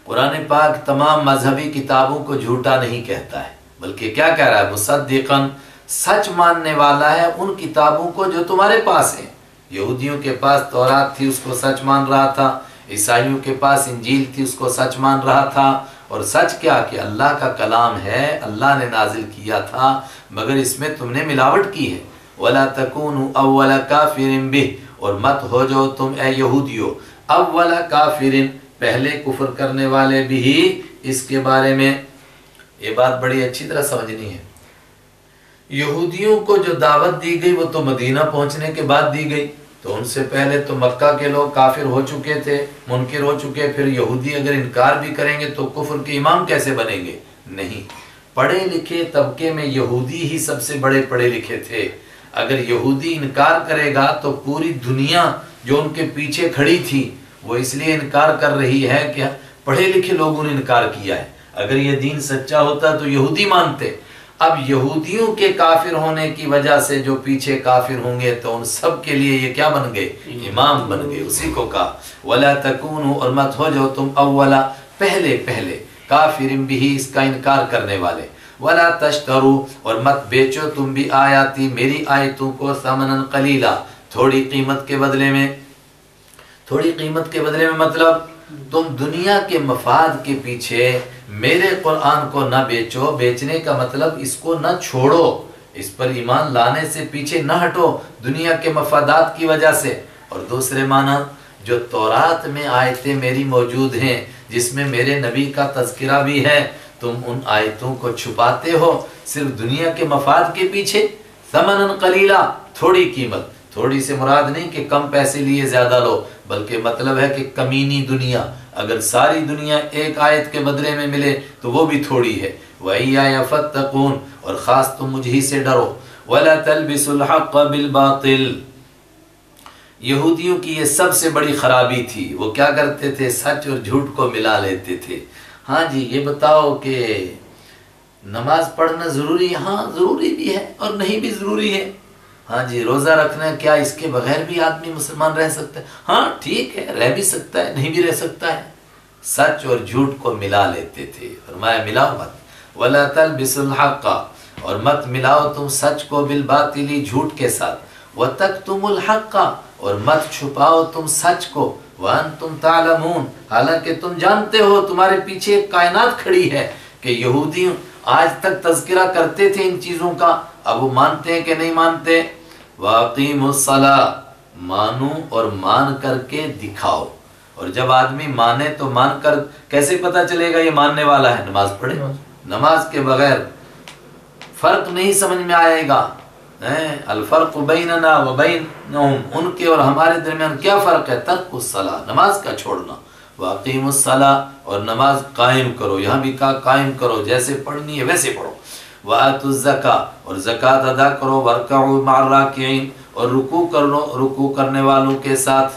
قرآن پاک تمام مذہبی کتابوں کو جھوٹا نہیں کہتا ہے، بلکہ کیا کہہ رہا ہے؟ مصدقا، سچ ماننے والا ہے ان کتابوں کو جو تمہارے پاس ہیں۔ یہودیوں کے پاس تورات تھی، اس کو سچ مان رہا تھا، عیسائیوں کے پاس انجیل تھی، اس کو سچ مان رہا تھا۔ اور سچ کیا کہ اللہ کا کلام ہے، اللہ نے نازل کیا تھا، مگر اس میں تم نے ملاوٹ کی ہے۔ وَلَا تَكُونُوا أَوَّلَ كَافِرٍ بِهِ، اور مت ہو جو تم اے یہودیو اول کافرن، پہلے کفر کرنے والے بھی اس کے بارے میں۔ یہ بات بڑی اچھی طرح سمجھنی ہے۔ یہودیوں کو جو دعوت دی گئی وہ تو مدینہ پہنچنے کے بعد دی گئی، تو ان سے پہلے تو مکہ کے لوگ کافر ہو چکے تھے، منکر ہو چکے۔ پھر یہودی اگر انکار بھی کریں گے تو کفر کے امام کیسے بنیں گے؟ نہیں، پڑھے لکھے طبقے میں یہودی ہی سب سے بڑے پڑھے لکھے تھے۔ اگر یہودی انکار کرے گا تو پوری دنیا جو ان کے پیچھے کھڑی تھی وہ اس لیے انکار کر رہی ہے کہ پڑھے لکھے لوگوں نے انکار کیا ہے۔ اگر یہ دین سچا ہوتا تو یہودی مانتے۔ اب یہودیوں کے کافر ہونے کی وجہ سے جو پیچھے کافر ہوں گے تو ان سب کے لیے یہ کیا بن گئے؟ امام بن گئے۔ اسی کو کہا وَلَا تَكُونُوا، اور مت ہو جو تم اولا، پہلے کافرن بھی، اس کا انکار کرنے والے۔ وَلَا تَشْتَرُوا، اور مت بیچو تم بھی آیاتی، میری آیتوں کو، ثمنًا قلیلا، تھوڑی قیمت کے بدلے میں۔ تھوڑی قیمت کے بدلے میں مطلب تم دنیا کے مفاد کے پیچھے میرے قرآن کو نہ بیچو۔ بیچنے کا مطلب اس کو نہ چھوڑو، اس پر ایمان لانے سے پیچھے نہ ہٹو دنیا کے مفادات کی وجہ سے۔ اور دوسرے معنی، جو تورات میں آیتیں میری موجود ہیں جس میں میرے نبی کا تذکرہ بھی ہے، تم ان آیتوں کو چھپاتے ہو صرف دنیا کے مفاد کے پیچھے۔ ثمنًا قلیلا، تھوڑی قیمت، تھوڑی سے مراد نہیں کہ کم پیسے لیے زیادہ لو، بلکہ مطلب ہے کہ کمینی دنیا۔ اگر ساری دنیا ایک آیت کے بدلے میں ملے تو وہ بھی تھوڑی ہے۔ وَإِيَّايَ فَاتَّقُونَ، اور خاص تم مجھ ہی سے ڈرو۔ وَلَا تَلْبِسُوا الْحَقَّ بِالْبَاطِلِ، یہودیوں کی یہ سب سے بڑی خرابی تھی۔ وہ کیا کرتے تھے؟ سچ اور جھوٹ کو ملا لیتے تھے۔ ہاں جی، یہ بتاؤ کہ نماز پڑھنا ضروری ہے؟ ہاں ضروری بھی ہے اور نہیں بھی ضروری ہے۔ ہاں جی، روزہ رکھنا، کیا اس کے بغیر بھی آدمی مسلمان رہ سکتا ہے؟ ہاں ٹھیک ہے، رہ بھی سکتا ہے، نہیں بھی رہ سکتا ہے۔ سچ اور جھوٹ کو ملا لیتے تھے۔ فرمایا ملاؤ مت۔ وَلَا تَلْبِسُوا الْحَقَّ، اور مت ملاؤ تم سچ کو، بالباطل، جھوٹ کے ساتھ۔ وَتَكْتُمُوا الْحَقَّ، اور مت چھپاؤ تم سچ کو، وَأَنْتُمْ تَعْلَمُونَ، حالانکہ تم جانتے ہو، تمہارے پیچھے ایک کائنات کھڑی ہے کہ یہودی آج تک تذکرہ کرتے تھے ان چیزوں کا، اب وہ مانتے ہیں کہ نہیں مانتے؟ وَأَقِيمُوا الصَّلَاةَ، مانو اور مان کر کے دکھاؤ۔ اور جب آدمی مانے تو مان کر کیسے پتہ چلے گا یہ ماننے والا ہے؟ نماز پڑھے۔ نماز کے بغیر فرق نہیں سمجھ میں آئے گا۔ الفرق بیننا و بینہم، ان کے اور ہمارے درمیان کیا فرق ہے؟ ترک الصلاۃ، نماز کا چھوڑنا۔ وَأَقِيمُوا الصَّلَاةَ، اور نماز قائم کرو، یہاں بھی کہا قائم کرو، جیسے پڑھنی ہے ویسے پڑھو۔ وَآتُوا الزَّکَاۃَ، اور زکوٰۃ ادا کرو۔ وَارْکَعُوا مَعَ الرَّاکِعِینَ، اور رکوع کرنے والوں کے ساتھ۔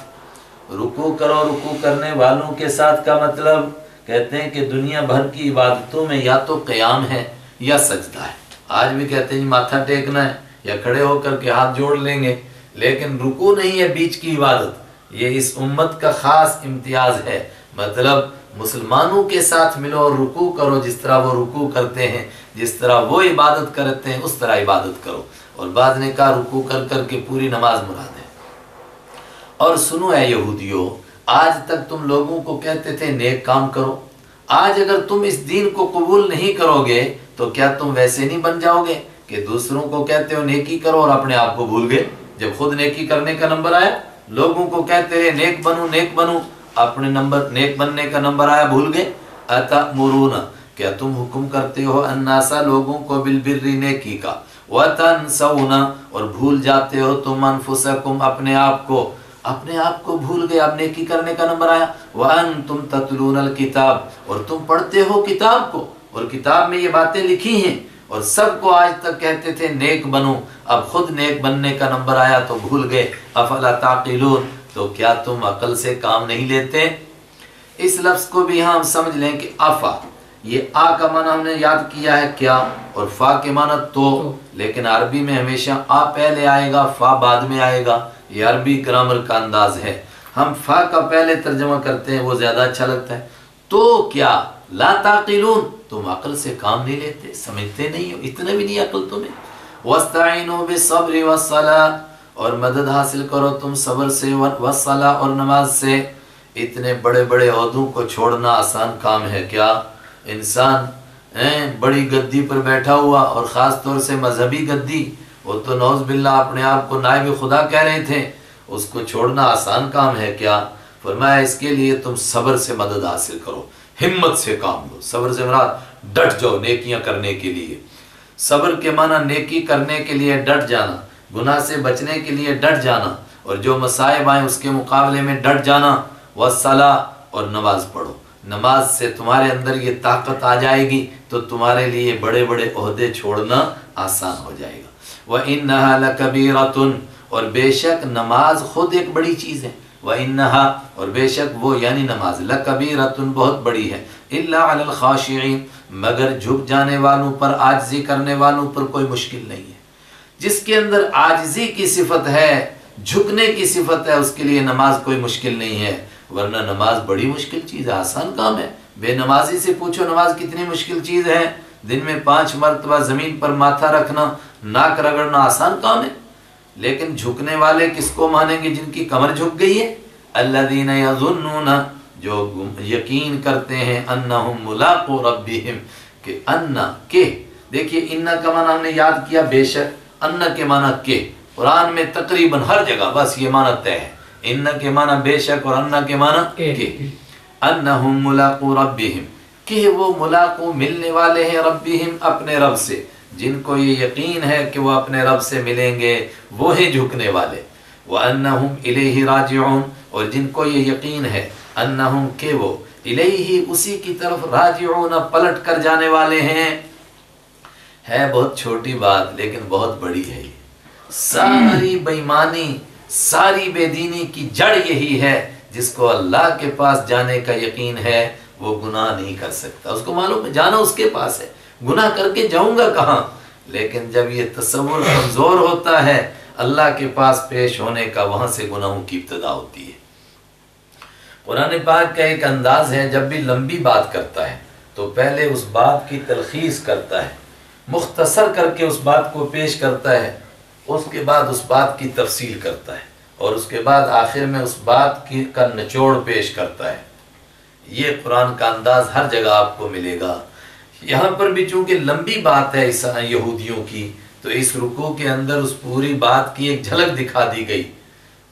رکوع کرو، رکوع کرنے والوں کے ساتھ کا مطلب کہتے ہیں کہ دنیا بھر کی عبادتوں میں یا تو قیام ہے یا سجدہ ہے۔ آج بھی کہتے ہیں ماتھا ٹیکنا ہے یا کھڑے ہو کر کے ہاتھ جوڑ لیں گے، لیکن رکوع نہیں ہے بیچ کی عبادت۔ یہ اس امت کا خاص امتیاز ہے، مطلب مسلمانوں کے ساتھ ملو اور رکوع کرو، جس طرح وہ رکوع کرتے ہیں، جس طرح وہ عبادت کرتے ہیں اس طرح عبادت کرو۔ اور بعض نے کہا رکوع کر کر کے پوری نماز مراد ہے۔ اور سنو اے یہودیو، آج تک تم لوگوں کو کہتے تھے نیک کام کرو، آج اگر تم اس دین کو قبول نہیں کرو گے تو کیا تم ویسے نہیں بن جاؤ گے کہ دوسروں کو کہتے ہو نیکی کرو اور اپنے آپ کو بھول گئے؟ جب خود نیکی کرنے کا نمبر آیا، لوگوں کو کہتے رہے نیک بنو نیک بنو، اپنے نمبر نیک بننے کا نمبر آیا بھول گئے۔ اتأمرون، کیا تم حکم کرتے ہو، الناس، لوگوں کو، بالبر، نیکی کا، وتنسون، اور بھول جاتے ہو تم، انفسکم، اپنے آپ کو، اپنے آپ کو بھول گئے، اب نیکی کرنے کا نمبر آیا۔ وانتم تتلون الکتاب، اور تم پڑھتے ہو کتاب کو، اور کتاب میں یہ باتیں لکھی ہیں۔ اور سب کو آج تک کہتے تھے نیک بنو، اب خود نیک بننے کا نمبر آیا تو بھول گئے۔ افلا تعقلون، تو کیا تم عقل سے کام نہیں لیتے؟ اس لفظ کو بھی ہم سمجھ لیں کہ افا، یہ آ کا معنی ہم نے یاد کیا ہے کیا، اور فا کے معنی تو، لیکن عربی میں ہمیشہ آ پہلے آئے گا فا بعد میں آئے گا، یہ عربی گرامر کا انداز ہے۔ ہم فا کا پہلے ترجمہ کرتے ہیں، وہ زیادہ اچھا لگتا ہے۔ تو کیا لا تعقلون، تم عقل سے کام نہیں لیتے، سمجھتے نہیں ہو، اتنا بھی نہیں عقل تمہیں۔ واستعینوا بالصبر والصلاۃ، اور مدد حاصل کرو تم صبر سے، والصلاۃ، اور نماز سے۔ اتنے بڑے بڑے عہدوں کو چھوڑنا آسان کام ہے کیا؟ انسان بڑی گدی پر بیٹھا ہوا، اور خاص طور سے مذہبی گدی، وہ تو نعوذ باللہ اپنے آپ کو نائب خدا کہہ رہے تھے، اس کو چھوڑنا آسان کام ہے کیا؟ فرمایا اس کے لیے تم صبر سے مدد حاصل کرو، ہمت سے کام لو۔ صبر سے مراد ڈٹ جاؤ نیکیاں کرنے کے لیے۔ صبر کے معنی نیکی کرنے کے لیے ڈٹ جانا، گناہ سے بچنے کے لیے ڈٹ جانا، اور جو مصائب آئیں اس کے مقابلے میں ڈٹ جانا۔ والصلاۃ، اور نماز پڑھو۔ نماز سے تمہارے اندر یہ طاقت آ جائے گی تو تمہارے لیے بڑے بڑے عہدے چھوڑنا آسان ہو جائے گا۔ وَإِنَّهَا لَكَبِيرَةٌ، اور بے شک نماز خود ایک بڑی چیز ہے۔ وَإِنَّهَا، اور بے شک وہ یعنی نماز، لَكَبِيرَةٌ بہت بڑی ہے، إِلَّا عَلَى الْخَاشِعِينَ، مگر جھک جانے والوں پر، عاجزی کرنے والوں پر کوئی مشکل نہیں ہے۔ جس کے اندر عاجزی کی صفت ہے، جھکنے کی صفت ہے، اس کے لیے نماز کوئی مشکل نہیں ہے، ورنہ نماز بڑی مشکل چیز ہے، آسان کام ہے۔ بے نمازی سے پوچھو نماز کتنی مشکل چیز ہے، دن میں 5 مرتبہ زمین پر ماتھا رکھنا، ناک رگڑنا آسان کام ہے۔ لیکن جھکنے والے کس کو مانیں گے؟ جن کی کمر جھک گئی ہے۔ الذین یظنون، جو یقین کرتے ہیں، انہم ملاقو ربہم، کہ انا کہ، دیکھیے انا کا معنی ہم نے یاد کیا بے شک، انا کے معنی کہ، قرآن میں تقریباً ہر جگہ بس یہ معنی طے ہے، ان کے معنی بے شک اور انا کے معنی کہ، انہم ملاقو ربہم، کہ وہ ملاقو ملنے والے ہیں، ربہم اپنے رب سے، جن کو یہ یقین ہے کہ وہ اپنے رب سے ملیں گے وہ ہیں جھکنے والے۔ وَأَنَّهُمْ إِلَيْهِ رَاجِعُونَ، اور جن کو یہ یقین ہے، انہم کہ وہ، الیہ اسی کی طرف، راجعون پلٹ کر جانے والے ہیں۔ ہے بہت چھوٹی بات لیکن بہت بڑی ہے۔ ساری بےایمانی، ساری بے دینی کی جڑ یہی ہے، جس کو اللہ کے پاس جانے کا یقین ہے وہ گناہ نہیں کر سکتا، اس کو معلوم ہے جانا اس کے پاس ہے، گناہ کر کے جاؤں گا کہاں؟ لیکن جب یہ تصور کمزور ہوتا ہے اللہ کے پاس پیش ہونے کا، وہاں سے گناہوں کی ابتدا ہوتی ہے۔ قرآن پاک کا ایک انداز ہے، جب بھی لمبی بات کرتا ہے تو پہلے اس بات کی تلخیص کرتا ہے، مختصر کر کے اس بات کو پیش کرتا ہے، اس کے بعد اس بات کی تفصیل کرتا ہے، اور اس کے بعد آخر میں اس بات کا نچوڑ پیش کرتا ہے۔ یہ قرآن کا انداز ہر جگہ آپ کو ملے گا۔ یہاں پر بھی چونکہ لمبی بات ہے یہودیوں کی، تو اس رکوع کے اندر اس پوری بات کی ایک جھلک دکھا دی گئی۔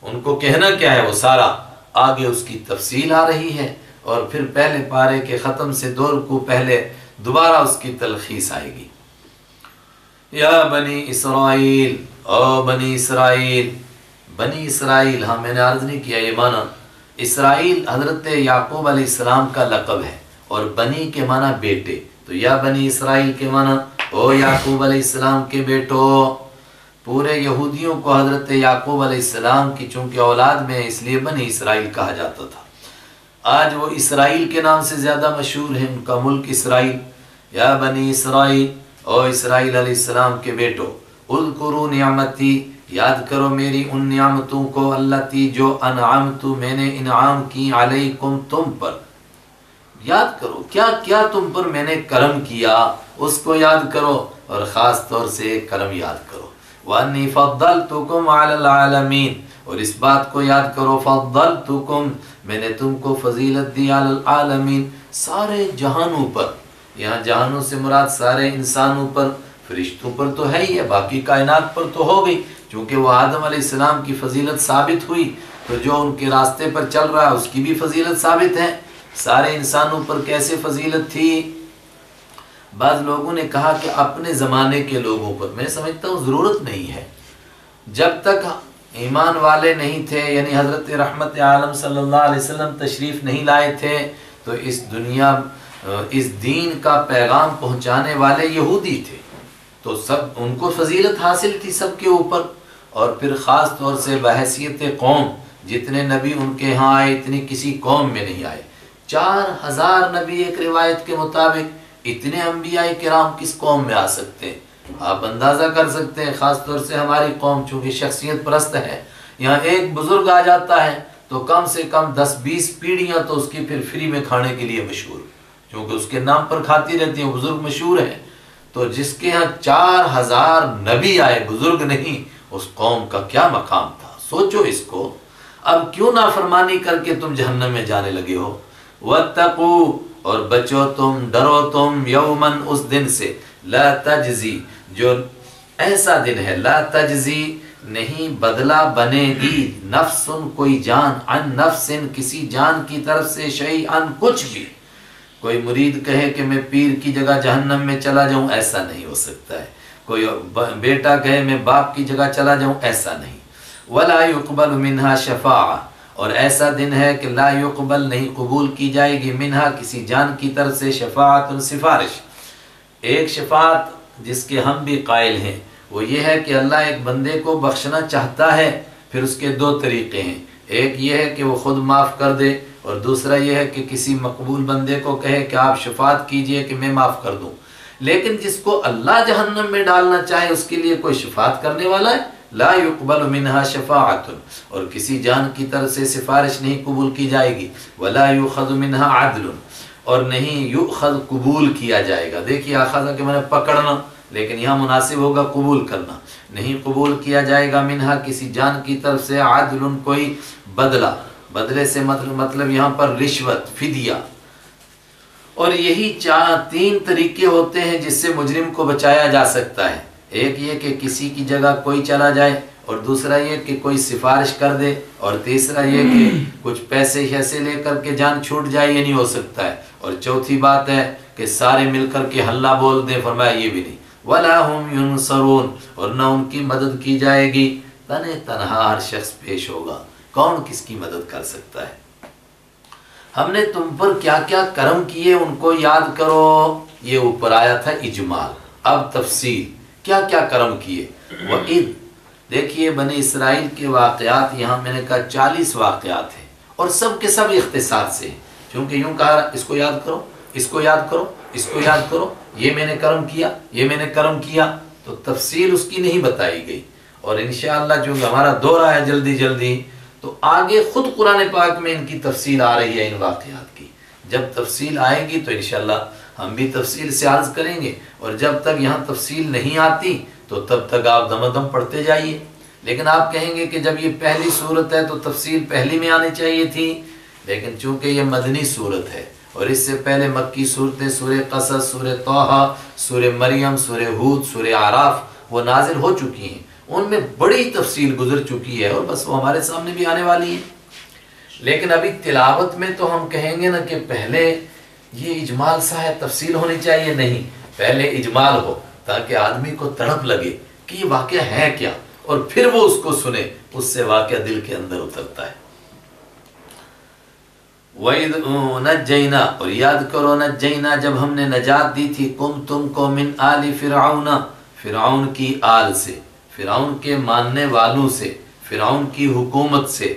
ان کو کہنا کیا ہے وہ سارا، آگے اس کی تفصیل آ رہی ہے، اور پھر پہلے پارے کے ختم سے 2 رکوع پہلے دوبارہ اس کی تلخیص آئے گی۔ یا بنی اسرائیل، او بنی اسرائیل، بنی اسرائیل، ہاں میں نے عرض نہیں کیا یہ معنی، اسرائیل حضرت یعقوب علیہ السلام کا لقب ہے، اور بنی کے معنی بیٹے، تو یا بنی اسرائیل کے معنی او یعقوب علیہ السلام کے بیٹو۔ پورے یہودیوں کو حضرت یعقوب علیہ السلام کی چونکہ اولاد میں اس لیے بنی اسرائیل کہا جاتا تھا۔ آج وہ اسرائیل کے نام سے زیادہ مشہور ہیں، ان کا ملک اسرائیل۔ یا بنی اسرائیل، او اسرائیل علیہ السلام کے بیٹو، اذکروا نعمتی، یاد کرو میری ان نعمتوں کو، اللتی جو انعمت میں نے انعام کی، علیکم تم پر، یاد کرو کیا کیا تم پر میں نے کرم کیا، اس کو یاد کرو، اور خاص طور سے ایک کرم یاد کرو، وانی فضلتکم علی العالمین، اور اس بات کو یاد کرو، فضلتکم میں نے تم کو فضیلت دی، علی العالمین سارے جہانوں پر، یہاں جہانوں سے مراد سارے انسانوں پر، فرشتوں پر تو ہے ہی ہے، باقی کائنات پر تو ہو گئی، چونکہ وہ آدم علیہ السلام کی فضیلت ثابت ہوئی تو جو ان کے راستے پر چل رہا ہے اس کی بھی فضیلت ثابت ہے۔ سارے انسانوں پر کیسے فضیلت تھی؟ بعض لوگوں نے کہا کہ اپنے زمانے کے لوگوں پر، میں سمجھتا ہوں ضرورت نہیں ہے، جب تک ایمان والے نہیں تھے، یعنی حضرت رحمت عالم صلی اللہ علیہ وسلم تشریف نہیں لائے تھے، تو اس دنیا، اس دین کا پیغام پہنچانے والے یہودی تھے، تو سب ان کو فضیلت حاصل تھی سب کے اوپر، اور پھر خاص طور سے بحیثیت قوم جتنے نبی ان کے ہاں آئے اتنی کسی قوم میں نہیں آئے۔ 4000 نبی ایک روایت کے مطابق، اتنے انبیاء کرام کس قوم میں آ سکتے ہیں؟ آپ اندازہ کر سکتے ہیں، خاص طور سے ہماری قوم چونکہ شخصیت پرست ہے، یہاں ایک بزرگ آ جاتا ہے تو کم سے کم 10-20 پیڑھیاں تو اس کی پھر فری میں کھانے کے لیے مشہور، کیونکہ اس کے نام پر کھاتی رہتی ہیں، بزرگ مشہور ہے۔ تو جس کے ہاں 4000 نبی آئے، بزرگ نہیں، اس قوم کا کیا مقام تھا؟ سوچو اس کو۔ اب کیوں نافرمانی کر کے تم جہنم میں جانے لگے ہو؟ وَاتَّقُوا، اور بچو تم، ڈرو تم، یومن، اس دن سے، لا تجزی، جو ایسا دن ہے، لا تجزی، نہیں بدلہ بنے گی، نفس، کوئی جان، عن نفس، کسی جان کی طرف سے، شیئن، کچھ بھی۔ کوئی مرید کہے کہ میں پیر کی جگہ جہنم میں چلا جاؤں، ایسا نہیں ہو سکتا ہے۔ کوئی بیٹا کہے میں باپ کی جگہ چلا جاؤں، ایسا نہیں۔ وَلَا يُقْبَلُ مِنْهَا شَفَاعَةٌ، اور ایسا دن ہے کہ لا يقبل، نہیں قبول کی جائے گی، منہا، کسی جان کی طرف سے، شفاعت، سفارش۔ ایک شفاعت جس کے ہم بھی قائل ہیں وہ یہ ہے کہ اللہ ایک بندے کو بخشنا چاہتا ہے، پھر اس کے 2 طریقے ہیں، ایک یہ ہے کہ وہ خود معاف کر دے، اور دوسرا یہ ہے کہ کسی مقبول بندے کو کہے کہ آپ شفاعت کیجئے کہ میں معاف کر دوں۔ لیکن جس کو اللہ جہنم میں ڈالنا چاہے اس کے لیے کوئی شفاعت کرنے والا ہے؟ لا يقبل منها شفاعت، اور کسی جان کی طرف سے سفارش نہیں قبول کی جائے گی۔ ولا يؤخذ منها عدل، اور نہیں یؤخذ، قبول کیا جائے گا۔ دیکھیے اخذ کے معنی پکڑنا، لیکن یہاں مناسب ہوگا قبول کرنا۔ نہیں قبول کیا جائے گا منہا، کسی جان کی طرف سے، عدل، کوئی بدلہ، بدلے سے مطلب یہاں پر رشوت، فدیہ۔ اور یہی 3 طریقے ہوتے ہیں جس سے مجرم کو بچایا جا سکتا ہے۔ ایک یہ کہ کسی کی جگہ کوئی چلا جائے، اور دوسرا یہ کہ کوئی سفارش کر دے، اور تیسرا یہ کہ کچھ پیسے ایسے لے کر کے جان چھوٹ جائے، یہ نہیں ہو سکتا ہے۔ اور چوتھی بات ہے کہ سارے مل کر کے ہلہ بول دیں، فرمایا یہ بھی نہیں۔ وَلَا هُمْ يُنصَرُونَ، اور نہ ان کی مدد کی جائے گی۔ تنہا ہر شخص پیش ہوگا، کون کس کی مدد کر سکتا ہے؟ ہم نے تم پر کیا کیا کرم کیے ان کو یاد کرو۔ یہ اوپر آیا تھا اجمال، اب تفصیل، کیا کیا کرم کیے۔ وَإِذْ، دیکھیے بنی اسرائیل کے واقعات، یہاں میں نے کہا 40 واقعات ہیں، اور سب کے سب اختصار سے ہیں، چونکہ یوں کہا اس کو یاد کرو، اس کو یاد کرو، اس کو یاد کرو، یہ میں نے کرم کیا، یہ میں نے کرم کیا، تو تفصیل اس کی نہیں بتائی گئی۔ اور انشاءاللہ چونکہ ہمارا دورہ ہے جلدی جلدی، تو آگے خود قرآن پاک میں ان کی تفصیل آ رہی ہے، ان واقعات کی۔ جب تفصیل آئے گی تو انشاءاللہ ہم بھی تفصیل سے عرض کریں گے، اور جب تک یہاں تفصیل نہیں آتی تو تب تک آپ دم دم پڑھتے جائیے۔ لیکن آپ کہیں گے کہ جب یہ پہلی صورت ہے تو تفصیل پہلی میں آنی چاہیے تھی، لیکن چونکہ یہ مدنی صورت ہے، اور اس سے پہلے مکی صورتیں سورہ قصص، سورہ طٰہٰ، سورہ مریم، سورہ ہود، سورہ اعراف وہ نازل ہو چکی ہیں، ان میں بڑی تفصیل گزر چکی ہے، اور بس وہ ہمارے سامنے بھی آنے والی ہے۔ لیکن ابھی تلاوت میں تو ہم کہیں گے نا کہ پہلے یہ اجمال سا ہے، تفصیل ہونی چاہیے، نہیں، پہلے اجمال ہو تاکہ آدمی کو تڑپ لگے کہ یہ واقعہ ہے کیا، اور پھر وہ اس کو سنے، اس سے واقعہ دل کے اندر اترتا ہے۔ وَإِذْ نَجَّيْنَا، اور یاد کرو، نجینا، جب ہم نے نجات دی تھی، تم کو، من آل فرعون، فرعون کی آل سے، فرعون کے ماننے والوں سے، فرعون کی حکومت سے۔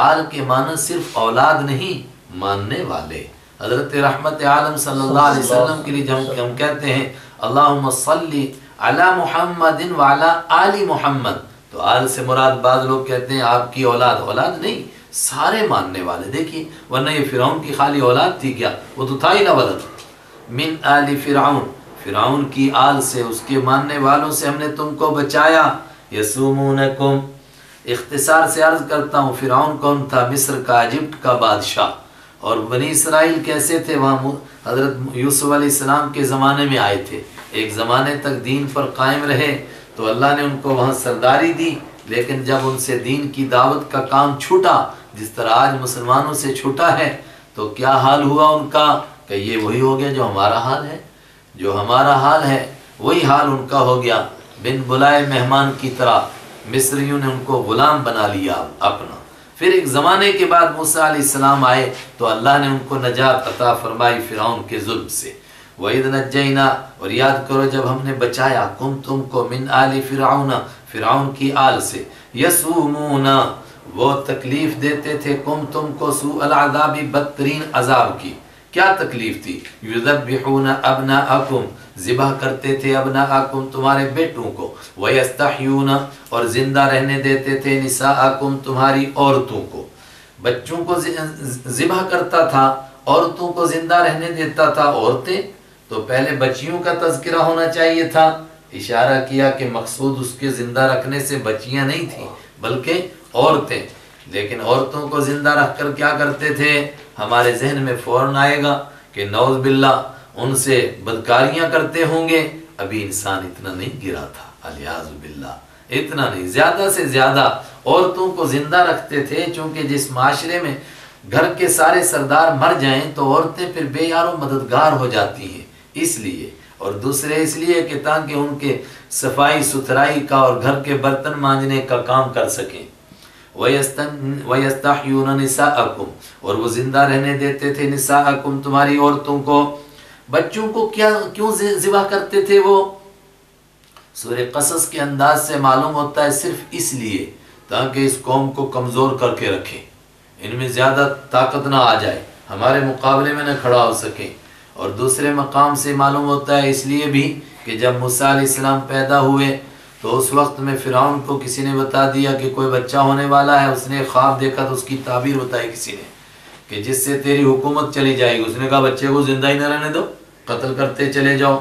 آل کے معنی صرف اولاد نہیں، ماننے والے۔ حضرت رحمت عالم صلی اللہ علیہ وسلم کے لیے جب ہم کہتے ہیں اللہم صلی علی محمد وعلی آل محمد، تو آل سے مراد بعض لوگ کہتے ہیں آپ کی اولاد، اولاد نہیں، سارے ماننے والے۔ دیکھیے ورنہ یہ فرعون کی خالی اولاد تھی کیا؟ وہ تو تھا ہی نہ ولد۔ من آل فرعون، فرعون کی آل سے، اس کے ماننے والوں سے ہم نے تم کو بچایا۔ یسومونکم، اختصار سے عرض کرتا ہوں، فرعون کون تھا؟ مصر کا، ایجپٹ کا بادشاہ۔ اور بنی اسرائیل کیسے تھے؟ وہاں حضرت یوسف علیہ السلام کے زمانے میں آئے تھے، ایک زمانے تک دین پر قائم رہے، تو اللہ نے ان کو وہاں سرداری دی، لیکن جب ان سے دین کی دعوت کا کام چھوٹا، جس طرح آج مسلمانوں سے چھوٹا ہے، تو کیا حال ہوا ان کا؟ کہ یہ وہی ہو گیا جو ہمارا حال ہے، جو ہمارا حال ہے وہی حال ان کا ہو گیا۔ بن بلائے مہمان کی طرح مصریوں نے ان کو غلام بنا لیا اپنا۔ پھر ایک زمانے کے بعد موسیٰ علیہ السلام آئے تو اللہ نے ان کو نجات عطا فرمائی فرعون کے ظلم سے۔ وَإِذْ نَجَّيْنَا اور یاد کرو جب ہم نے بچایا کم تم کو من آل فرعون فرعون کی آل سے یسومون وہ تکلیف دیتے تھے کم تم کو سوء العذاب بدترین عذاب کی. کیا تکلیف تھی؟ یذبحون ابناءکم ذبح کرتے تھے ابناءکم تمہارے بیٹوں کو ویستحیون اور زندہ رہنے دیتے تھے نساءکم تمہاری عورتوں کو. بچوں کو ذبح کرتا تھا عورتوں کو زندہ رہنے دیتا تھا. عورتیں تو پہلے بچیوں کا تذکرہ ہونا چاہیے تھا. اشارہ کیا کہ مقصود اس کے زندہ رکھنے سے بچیاں نہیں تھیں بلکہ عورتیں. لیکن عورتوں کو زندہ رکھ کر کیا کرتے تھے؟ ہمارے ذہن میں فوراً آئے گا کہ نعوذ باللہ ان سے بدکاریاں کرتے ہوں گے. ابھی انسان اتنا نہیں گرا تھا الیاذ باللہ، اتنا نہیں. زیادہ سے زیادہ عورتوں کو زندہ رکھتے تھے چونکہ جس معاشرے میں گھر کے سارے سردار مر جائیں تو عورتیں پھر بے یار و مددگار ہو جاتی ہیں اس لیے، اور دوسرے اس لیے کہ تاکہ ان کے صفائی ستھرائی کا اور گھر کے برتن مانجنے کا کام کر سکیں. وَيَسْتَحْيُونَ نِسَاءَكُمْ اور وہ زندہ رہنے دیتے تھے نساءکم تمہاری عورتوں کو. بچوں کو کیوں ذبح کرتے تھے وہ؟ سورہ قصص کے انداز سے معلوم ہوتا ہے صرف اس لیے تاکہ اس قوم کو کمزور کر کے رکھیں، ان میں زیادہ طاقت نہ آ جائے، ہمارے مقابلے میں نہ کھڑا ہو سکیں. اور دوسرے مقام سے معلوم ہوتا ہے اس لیے بھی کہ جب موسیٰ علیہ السلام پیدا ہوئے تو اس وقت میں فرعون کو کسی نے بتا دیا کہ کوئی بچہ ہونے والا ہے. اس نے خواب دیکھا تو اس کی تعبیر بتائی کسی نے کہ جس سے تیری حکومت چلی جائے گی. اس نے کہا بچے کو زندہ ہی نہ رہنے دو، قتل کرتے چلے جاؤ.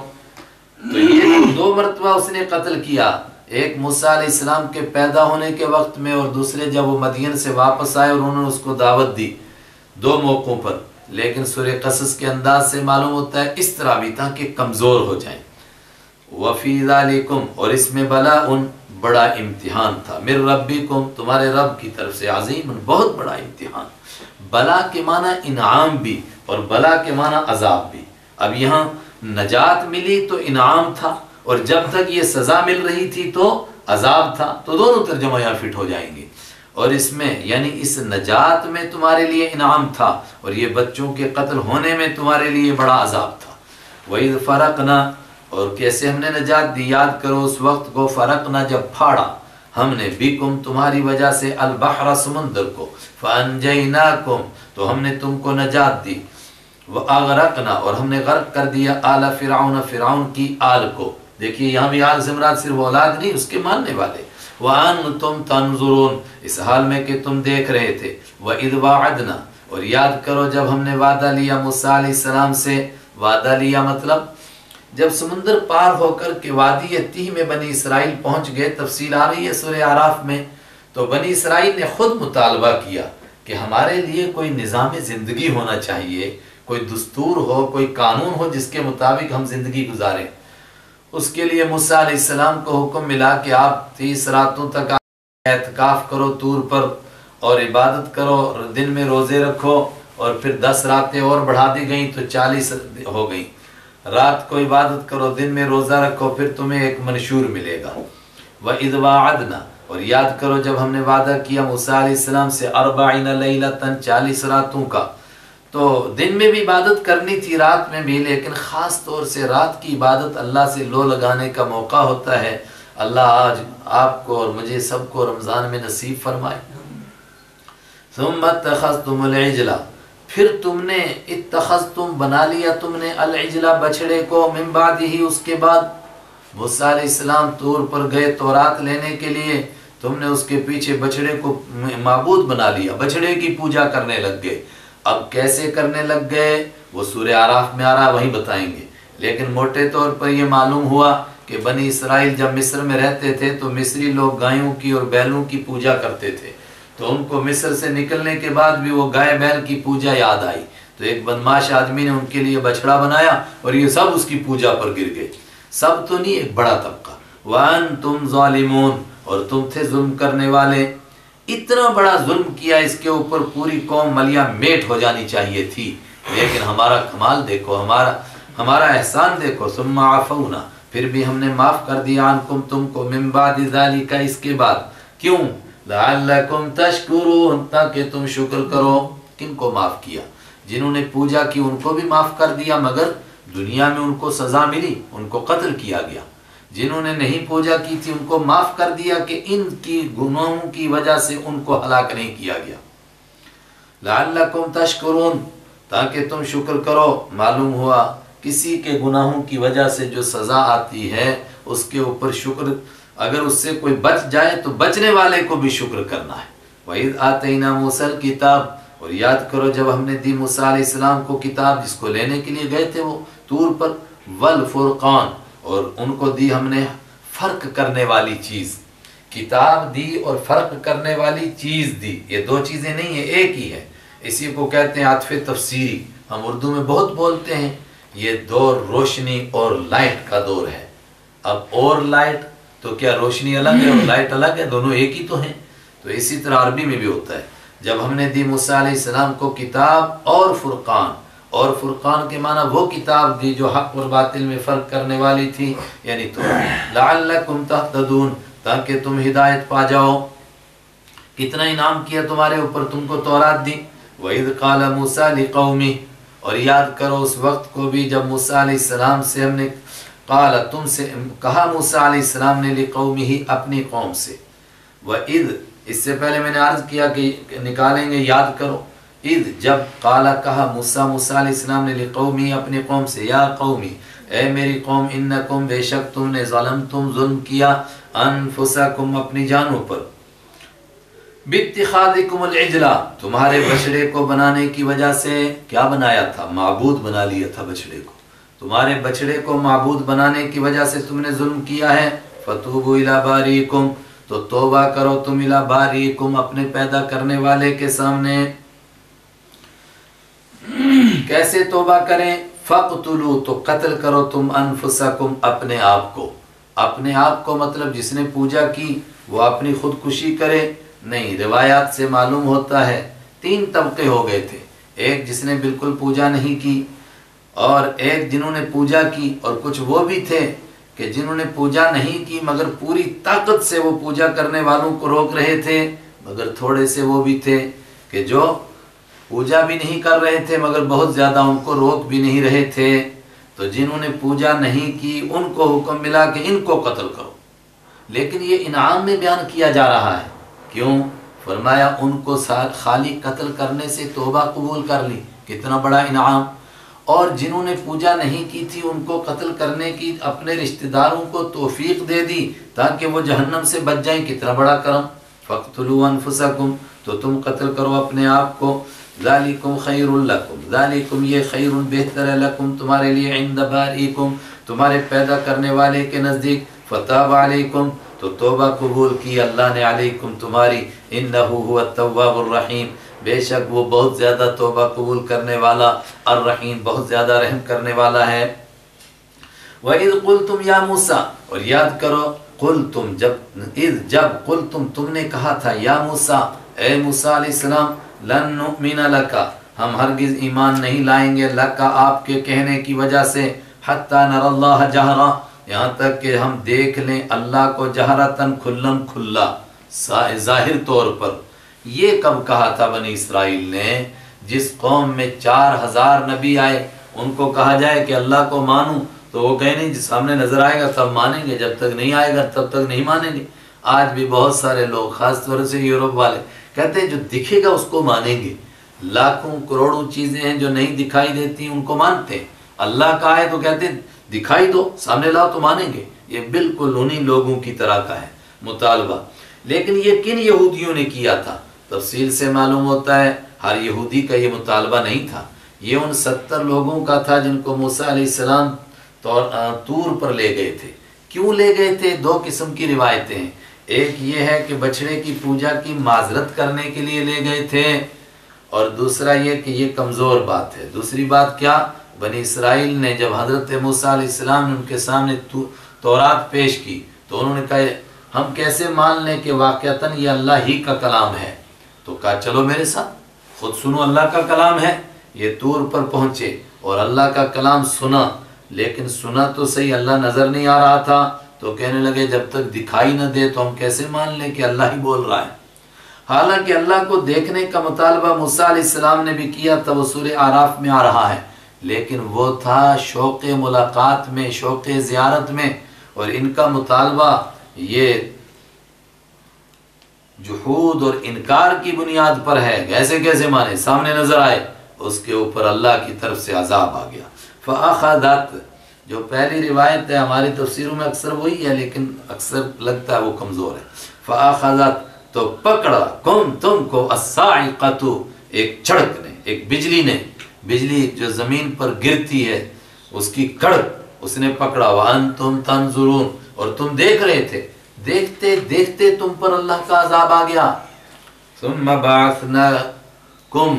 تو یہ 2 مرتبہ اس نے قتل کیا، ایک موسیٰ علیہ السلام کے پیدا ہونے کے وقت میں اور دوسرے جب وہ مدین سے واپس آئے اور انہوں نے اس کو دعوت دی. 2 موقعوں پر. لیکن سورہ قصص کے انداز سے معلوم ہوتا ہے اس طرح بھی تاکہ کمزور ہو جائیں. وَفِي ذَلِكُمْ اور اس میں بلاء بڑا امتحان تھا، من ربکم تمہارے رب کی طرف سے، عظیم بہت بڑا امتحان. بلا کے معنی انعام بھی اور بلا کے معنی عذاب بھی. اب یہاں نجات ملی تو انعام تھا اور جب تک یہ سزا مل رہی تھی تو عذاب تھا. تو دونوں ترجمہ یہاں فٹ ہو جائیں گے. اور اس میں یعنی اس نجات میں تمہارے لیے انعام تھا اور یہ بچوں کے قتل ہونے میں تمہارے لیے بڑا عذاب تھا. وَإِذْ فَرَقْنَا اور کیسے ہم نے نجات دی، یاد کرو اس وقت کو فرقنا جب پھاڑا ہم نے بکم تمہاری وجہ سے البحر سمندر کو، فانجیناکم تو ہم نے تم کو نجات دی، واغرقنا اور ہم نے غرق کر دیا آل فرعون فرعون کی آل کو. دیکھیے یہاں بھی آل سے مراد صرف اولاد نہیں، اس کے ماننے والے. وانتم تنظرون اس حال میں کہ تم دیکھ رہے تھے. واذ وعدنا اور یاد کرو جب ہم نے وعدہ لیا موسیٰ علیہ السلام سے. وعدہ لیا مطلب جب سمندر پار ہو کر کے وادی تیہ میں بنی اسرائیل پہنچ گئے، تفصیل آ رہی ہے سورہ اعراف میں، تو بنی اسرائیل نے خود مطالبہ کیا کہ ہمارے لیے کوئی نظام زندگی ہونا چاہیے، کوئی دستور ہو، کوئی قانون ہو جس کے مطابق ہم زندگی گزاریں. اس کے لیے موسیٰ علیہ السلام کو حکم ملا کہ آپ 30 راتوں تک اعتکاف کرو طور پر اور عبادت کرو، دن میں روزے رکھو، اور پھر 10 راتیں اور بڑھا دی گئیں تو 40 ہو گئیں. رات کو عبادت کرو، دن میں روزہ رکھو، پھر تمہیں ایک منشور ملے گا. وَإِذْ وَعَدْنَا اور یاد کرو جب ہم نے وعدہ کیا موسیٰ علیہ السلام سے 40 لیلۃ 40 راتوں کا. تو دن میں بھی عبادت کرنی تھی، رات میں بھی، لیکن خاص طور سے رات کی عبادت اللہ سے لو لگانے کا موقع ہوتا ہے. اللہ آج آپ کو اور مجھے سب کو رمضان میں نصیب فرمائے. ثُمَّ اتَّخَذْتُمُ الْعِجْلَ پھر تم نے اتخذتم بنا لیا تم نے العجل بچڑے کو، من بعدہ اس کے بعد. موسیٰ علیہ السلام طور پر گئے تورات لینے کے لیے، تم نے اس کے پیچھے بچڑے کو معبود بنا لیا، بچڑے کی پوجا کرنے لگ گئے. اب کیسے کرنے لگ گئے وہ سورہ اعراف میں آ رہا، وہیں بتائیں گے. لیکن موٹے طور پر یہ معلوم ہوا کہ بنی اسرائیل جب مصر میں رہتے تھے تو مصری لوگ گایوں کی اور بیلوں کی پوجا کرتے تھے. تو ان کو مصر سے نکلنے کے بعد بھی وہ گائے بیل کی پوجا یاد آئی، تو ایک بدماش آدمی نے ان کے لیے بچڑا بنایا اور یہ سب اس کی پوجا پر گر گئے. سب تو نہیں، ایک بڑا طبقہ. وَأَنْتُمْ ظَالِمُونَ اور تم تھے ظلم کرنے والے. اتنا بڑا ظلم کیا، اس کے اوپر پوری قوم ملیا میٹ ہو جانی چاہیے تھی. لیکن ہمارا کمال دیکھو، ہمارا احسان دیکھو. ثُمَّ عَفَوْنَا پھر بھی ہم نے معاف کر دیا عنکم تم کو، من بعد ذالک اس کے بعد. کیوں؟ لعلکم تشکرون تاکہ تم شکر کرو. کن کو معاف کیا؟ جنہوں نے پوجا کی ان کو بھی معاف کر دیا، مگر دنیا میں ان کو سزا ملی، ان کو قتل کیا گیا۔ جنہوں نے نہیں پوجا کی تھی ان کو معاف کر دیا کہ ان کی گناہوں کی وجہ سے ان کو ہلاک نہیں کیا گیا۔ لعلکم تشکرون، تاکہ تم شکر کرو۔ معلوم ہوا کسی کے گناہوں کی وجہ سے جو سزا آتی ہے اس کے اوپر شکر، اگر اس سے کوئی بچ جائے تو بچنے والے کو بھی شکر کرنا ہے۔ وَإِذْ آتَيْنَا مُوسَى الْكِتَابَ، اور یاد کرو جب ہم نے دی موسیٰ علیہ السلام کو کتاب، جس کو لینے کے لیے گئے تھے وہ طور پر، والفرقان، اور ان کو دی ہم نے فرق کرنے والی چیز، کتاب دی اور فرق کرنے والی چیز دی۔ یہ دو چیزیں نہیں ہیں، ایک ہی ہے۔ اسی کو کہتے ہیں عطف تفسیری، ہم اردو میں بہت بولتے ہیں۔ یہ دور روشنی اور لائٹ کا دور ہے۔ اب اور لائٹ تو کیا روشنی الگ ہے اور لائٹ الگ ہے؟ دونوں ایک ہی تو ہیں۔ تو اسی طرح عربی میں بھی ہوتا ہے، جب ہم نے دی موسیٰ علیہ السلام کو کتاب اور فرقان، اور فرقان کے معنی وہ کتاب دی جو حق اور باطل میں فرق کرنے والی تھی، یعنی تو لعلکم تہتدون، تاکہ تم ہدایت پا جاؤ۔ کتنا انعام کیا تمہارے اوپر، تم کو تورات دی۔ وَإِذْ قَالَ مُوسَىٰ لِقَوْمِهِ، اور یاد کرو اس وقت کو بھی جب موسیٰ علیہ السلام سے ہم نے قال، تم سے کہا موسیٰ علیہ السلام نے لِقَوْمِهِ، اپنی قوم سے۔ وَإِذْ، اس سے پہلے میں نے عرض کیا کہ نکالیں گے، یاد کرو۔ اذ، جب قال کہا موسیٰ علیہ السلام نے لقومی، اپنی قوم سے، یا قومی، اے میری قوم، انکم، بے شک تم نے ظلمتم، ظلم کیا، انفسکم، اپنی جانوں پر، باتخاذکم العجلہ، تمہارے بچڑے کو بنانے کی وجہ سے۔ کیا بنایا تھا؟ معبود بنا لیا تھا بچڑے کو۔ تمہارے بچڑے کو معبود بنانے کی وجہ سے تم نے ظلم کیا ہے۔ فتوبوا الی باریکم، تو توبہ کرو تم الی باریکم، اپنے پیدا کرنے والے کے سامنے۔ کیسے توبہ کریں؟ فقتلوا، تو قتل کرو تم، انفسکم، اپنے آپ کو۔ اپنے آپ کو مطلب جس نے پوجا کی وہ اپنی خودکشی کرے؟ نہیں، روایات سے معلوم ہوتا ہے 3 طبقے ہو گئے تھے۔ ایک جس نے بالکل پوجا نہیں کی، اور ایک جنہوں نے پوجا کی، اور کچھ وہ بھی تھے کہ جنہوں نے پوجا نہیں کی مگر پوری طاقت سے وہ پوجا کرنے والوں کو روک رہے تھے، مگر تھوڑے سے وہ بھی تھے کہ جو پوجا بھی نہیں کر رہے تھے مگر بہت زیادہ ان کو روک بھی نہیں رہے تھے۔ تو جنہوں نے پوجا نہیں کی ان کو حکم ملا کہ ان کو قتل کرو، لیکن یہ انعام میں بیان کیا جا رہا ہے۔ کیوں؟ فرمایا ان کو خالی قتل کرنے سے توبہ قبول کر لی، کتنا بڑا انعام۔ اور جنہوں نے پوجا نہیں کی تھی ان کو قتل کرنے کی اپنے رشتہ داروں کو توفیق دے دی تاکہ وہ جہنم سے بچ جائیں، کتنا بڑا کرم۔ فَقْتُلُوا أَنفُسَكُمْ، تو تم قتل کرو اپنے آپ کو۔ ذَلِكُمْ خَيْرٌ لَكُمْ، ذَلِكُمْ، یہ خیرٌ بہتر ہے، لَكُمْ تمہارے لیے، عِنْدَ بَارِئِكُمْ تمہارے پیدا کرنے والے کے نزدیک۔ فَتَابَ عَلَيْكُمْ، تو توبہ قبول کی اللہ نے، علیکم تمہاری، انہو هو التواب الرحیم، بے شک وہ بہت زیادہ توبہ قبول کرنے والا، الرحیم بہت زیادہ رحم کرنے والا ہے۔ وَإِذْ قُلْتُمْ يَا مُوسَىٰ، اور یاد کرو قُلْتُمْ، جب قُلْتُمْ تم نے کہا تھا، یا موسیٰ، اے موسیٰ علیہ السلام، لن نؤمن لک، ہم ہرگز ایمان نہیں لائیں گے، لک آپ کے کہنے کی وجہ سے، حتی نر اللہ جہرا، یہاں تک کہ ہم دیکھ لیں اللہ کو، جہرتاً، کھلم کھلا، ظاہر طور پر۔ یہ کب کہا تھا بنی اسرائیل نے؟ جس قوم میں 4000 نبی آئے، ان کو کہا جائے کہ اللہ کو مانو تو وہ کہیں نہیں، جس سامنے نظر آئے گا تب مانیں گے، جب تک نہیں آئے گا تب تک نہیں مانیں گے۔ آج بھی بہت سارے لوگ، خاص طور سے یورپ والے، کہتے ہیں جو دکھے گا اس کو مانیں گے۔ لاکھوں کروڑوں چیزیں ہیں جو نہیں دکھائی دیتی ان کو مانتے ہیں، اللہ کا ہے تو کہتے ہیں دکھائی دو، سامنے لاؤ تو مانیں گے۔ یہ بالکل انہی لوگوں کی طرح کا ہے مطالبہ۔ لیکن یہ کن یہودیوں نے کیا تھا؟ تفصیل سے معلوم ہوتا ہے ہر یہودی کا یہ مطالبہ نہیں تھا، یہ ان 70 لوگوں کا تھا جن کو موسیٰ علیہ السلام طور پر لے گئے تھے۔ کیوں لے گئے تھے؟ 2 قسم کی روایتیں ہیں۔ ایک یہ ہے کہ بچڑے کی پوجا کی معذرت کرنے کے لیے لے گئے تھے، اور دوسرا یہ کہ یہ کمزور بات ہے۔ دوسری بات کیا؟ بنی اسرائیل نے جب حضرت موسیٰ علیہ السلام نے ان کے سامنے تورات پیش کی تو انہوں نے کہا ہم کیسے مان لیں کہ واقعتاً یہ اللہ ہی کا کلام ہے؟ تو کہا چلو میرے ساتھ، خود سنو، اللہ کا کلام ہے۔ یہ طور پر پہنچے اور اللہ کا کلام سنا، لیکن سنا تو صحیح، اللہ نظر نہیں آ رہا تھا، تو کہنے لگے جب تک دکھائی نہ دے تو ہم کیسے مان لیں کہ اللہ ہی بول رہا ہے؟ حالانکہ اللہ کو دیکھنے کا مطالبہ موسیٰ علیہ السلام نے بھی کیا تھا، وہ سورہ اعراف میں آ رہا ہے لیکن وہ تھا شوق ملاقات میں، شوق زیارت میں، اور ان کا مطالبہ یہ جحود اور انکار کی بنیاد پر ہے۔ کیسے کیسے مانے سامنے نظر آئے، اس کے اوپر اللہ کی طرف سے عذاب آ گیا۔ فَأَخَذَتْ، جو پہلی روایت ہے ہماری تفسیروں میں اکثر وہی ہے، لیکن اکثر لگتا ہے وہ کمزور ہے۔ فَأَخَذَتْ، تو پکڑا کم تم کو الصَّاعِقَةُ، ایک جھڑک نے، ایک بجلی نے، بجلی جو زمین پر گرتی ہے اس کی کڑک اس نے پکڑا۔ وَأَنْتُمْ تَنْظُرُونَ، اور تم دیکھ رہے تھے، دیکھتے دیکھتے تم پر اللہ کا عذاب آ گیا۔ ثُمَّ بَعَثْنَاكُمْ،